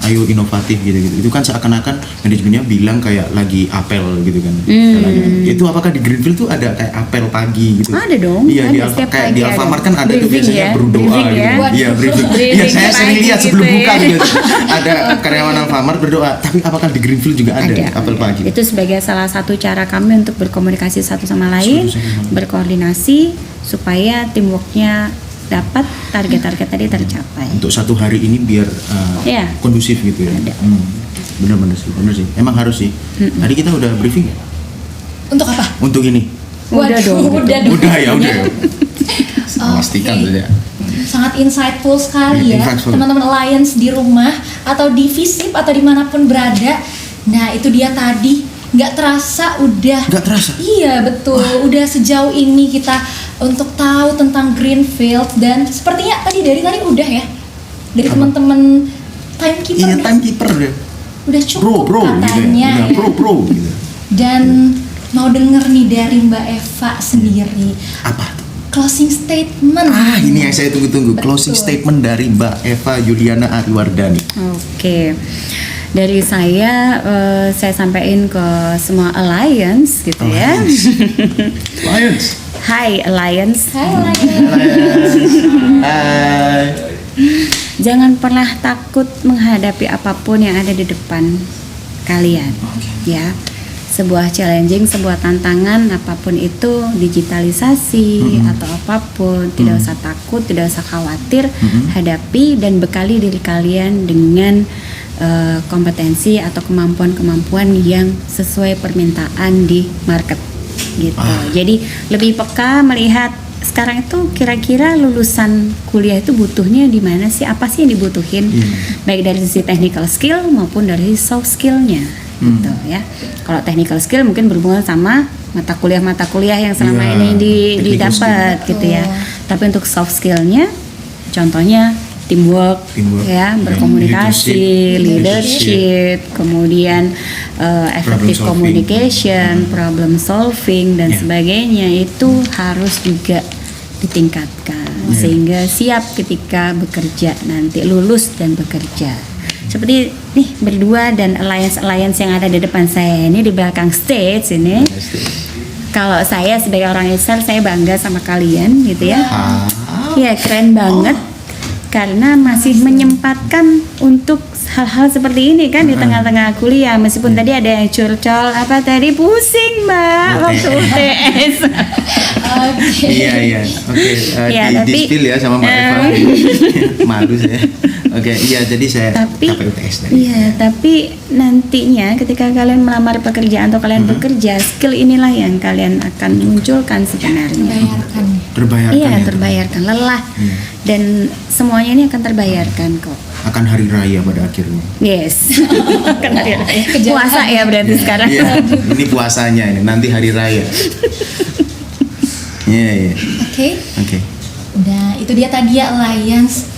ayo inovatif gitu. Itu kan seakan-akan manajemennya bilang kayak lagi apel gitu kan. Itu apakah di Greenfield tuh ada kayak apel pagi gitu? Ada dong. Iya, di Alfamart kan ada tuh biasanya berdoa gitu. Iya, briefing. Iya, saya sering lihat sebelum buka gitu. Ada karyawan Alfamart berdoa. Tapi apakah di Greenfield juga ada apel pagi? Itu sebagai salah satu cara kami untuk berkomunikasi satu sama lain, berkoordinasi supaya teamworknya dapat target-target tadi tercapai. Untuk satu hari ini biar kondusif gitu ya. Benar sih. Emang harus sih. Tadi kita udah briefing ya? Untuk apa? Untuk ini. Udah dong. Udah ya. Pastikan saja. Sangat insightful sekali ya, teman-teman Alliance di rumah atau di Visip atau dimanapun berada. Nah itu dia tadi, nggak terasa. Iya betul. Udah sejauh ini kita untuk tahu tentang Greenfield, dan sepertinya dari tadi udah ya dari teman-teman timekeeper. Iya, timekeeper deh. Udah cukup katanya. Gitu ya. Pro gitu. Dan mau denger nih dari Mbak Eva sendiri. Apa tuh? Closing statement. Ini yang saya tunggu-tunggu. Closing statement dari Mbak Eva Yuliana Ariwardani. Oke. Dari saya sampaikan ke semua Alliance gitu ya. Alliance. Hai Alliance. Hai. Jangan pernah takut menghadapi apapun yang ada di depan kalian. Ya. Sebuah challenging, sebuah tantangan apapun itu, digitalisasi atau apapun, tidak usah takut, tidak usah khawatir, hadapi dan bekali diri kalian dengan kompetensi atau kemampuan-kemampuan yang sesuai permintaan di market gitu. Jadi lebih peka melihat sekarang itu kira-kira lulusan kuliah itu butuhnya di mana sih, apa sih yang dibutuhin, baik dari sisi technical skill maupun dari soft skillnya gitu ya. Kalau technical skill mungkin berhubungan sama mata kuliah yang selama ini didapat gitu ya. Tapi untuk soft skillnya contohnya teamwork ya, berkomunikasi, leadership, kemudian effective communication, problem solving dan sebagainya, itu harus juga ditingkatkan sehingga siap ketika bekerja nanti, lulus dan bekerja. Seperti nih berdua dan alliance yang ada di depan saya ini, di belakang stage ini. Kalau saya sebagai orang Israel, saya bangga sama kalian gitu ya. Ya keren banget. Karena masih menyempatkan untuk hal-hal seperti ini kan di tengah-tengah kuliah, meskipun tadi ada yang curcol pusing Mbak waktu UTS. Iya. Oke. Di spill ya sama Mbak Eva. Malu saya. Oke, jadi saya capek UTS tadi. Iya, tapi nantinya ketika kalian melamar pekerjaan atau kalian bekerja, skill inilah yang kalian akan munculkan sebenarnya. Terbayarkan. Iya, terbayarkan. Lelah dan semuanya ini akan terbayarkan kok. Akan hari raya pada akhirnya. Yes. Akan hari raya. Puasa ya berarti sekarang. Iya. Ini puasanya ini, nanti hari raya. Iya. Oke. Oke. Nah, itu dia tadi ya Alliance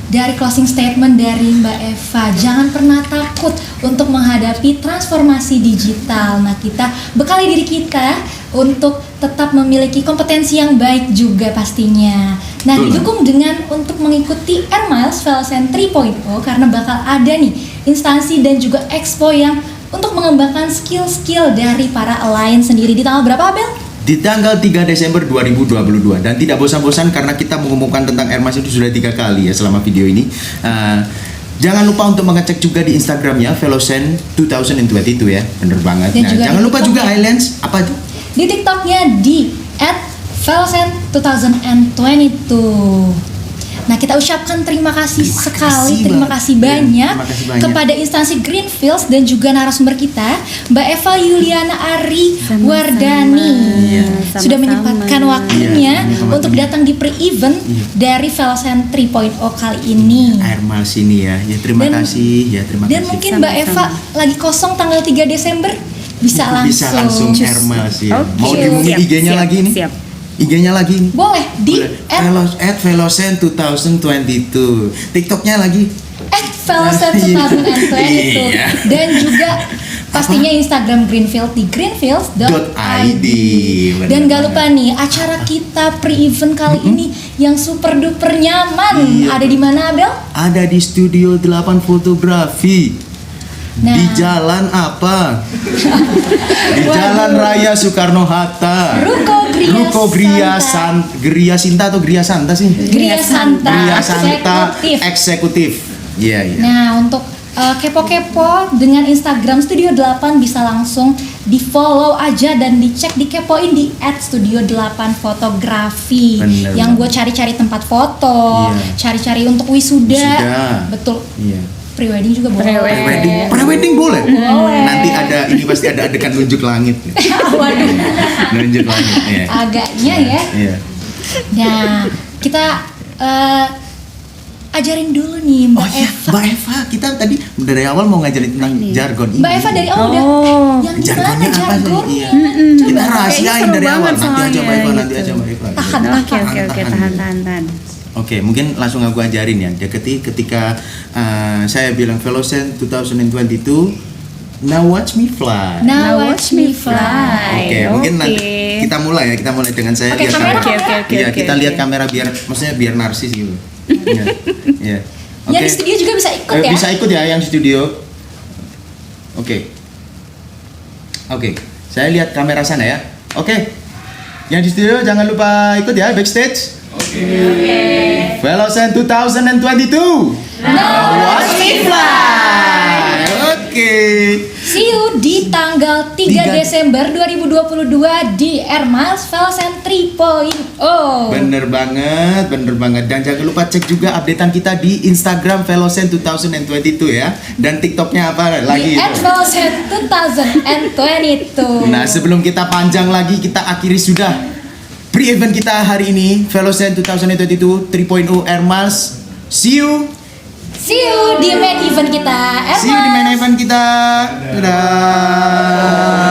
dari closing statement dari Mbak Eva. Jangan pernah takut untuk menghadapi transformasi digital. Nah, kita bekali diri kita untuk tetap memiliki kompetensi yang baik juga pastinya. Nah, Betul. didukung dengan untuk mengikuti Air Miles Velocen 3.0 karena bakal ada nih instansi dan juga expo yang untuk mengembangkan skill-skill dari para Alliance sendiri. Di tanggal berapa, Abel? Di tanggal 3 Desember 2022 dan tidak bosan-bosan karena kita mengumumkan tentang Air Miles itu sudah 3 kali ya selama video ini. Jangan lupa untuk mengecek juga di Instagramnya Velocen 2022 ya, bener banget. Dan Nah, juga jangan di lupa juga TikTok-nya. Highlands apa tuh? Di TikToknya di @velocen2022. Nah, kita ucapkan terima kasih sekali, terima kasih banyak Terima kasih banyak. kepada instansi Greenfields dan juga narasumber kita, Mbak Eva Yuliana Ari Sama-sama. Wardani, Iya. sudah Sama-sama. menyempatkan waktunya Iya, menyempatkan untuk waktunya. datang di pre-event dari Velocen 3.0 kali ini. Air Miles ini ya. Ya terima Dan- kasih ya, terima Dan kasih. mungkin Mbak Eva lagi kosong tanggal 3 Desember bisa langsung. Bisa langsung Air Miles ya. Oke. Mau diumumin Siap, IG-nya siap, lagi nih? siap. IG-nya lagi nih. Boleh di Velocen 2022. TikToknya lagi. Velocen 2022 Iya. dan juga pastinya Instagram Greenfield di greenfields.id. Bener Dan gak banget. lupa nih acara kita pre-event kali ini yang super duper nyaman. Iya. Ada di mana, Abel? Ada di Studio 8 Fotografi. Nah. Di jalan apa? Di Jalan Raya Soekarno Hatta. Ruko Gria Santa. Gria Sinta atau Gria Santa sih? Gria Santa. Gria Santa Eksekutif. Eksekutif. Iya, iya. Nah, untuk kepo-kepo dengan Instagram Studio 8 bisa langsung di follow aja dan dicek, dikepoin di @studio8fotografi Bener yang banget. buat cari-cari tempat foto, Iya. cari-cari untuk wisuda. Wisuda. Betul. Iya. Pre-wedding juga boleh. Prewedding boleh? Boleh. Nanti ini pasti ada adegan nunjuk langit. Waduh, Nunjuk langit, ya. agaknya ya. Iya. Nah, kita ajarin dulu nih Mbak Oh iya, Eva. Mbak Eva, kita tadi dari awal mau ngajarin tentang jargon ini. Mbak Eva dari awal udah yang gimana Jargonnya apa sih? jargonnya? Iya. Coba. Kita rahasiain seru dari awal. banget Nanti aja soalnya Mbak Eva, nanti gitu. aja Mbak Eva. Tahan, Oke, tahan. Oke, mungkin langsung aku ajarin ya. Ketika saya bilang Velocen 2022, now watch me fly. Now watch me fly. Oke, mungkin nanti kita mulai ya. Kita mulai dengan saya Oke, lihat kamera. Oke, Iya, oke, kita oke. lihat kamera biar narsis gitu. Iya. Iya. Yang Oke. di studio juga bisa ikut ya. Bisa ikut ya yang di studio. Oke. Oke, saya lihat kamera sana ya. Oke. Yang di studio jangan lupa ikut ya backstage. Oke. Velocen 2022. Now watch me fly. Oke. See you di tanggal 3 Tiga. Desember 2022 di Air Miles Velocen 3.0. Bener banget. Dan jangan lupa cek juga updatean kita di Instagram Velocen 2022 ya. Dan TikToknya apa Di lagi itu? @velocen 2022. Nah, sebelum kita panjang lagi, kita akhiri sudah pre-event kita hari ini, Velocen 2022 3.0 Air Miles. See you di main event kita. Air di main Miles. event kita. Dadah.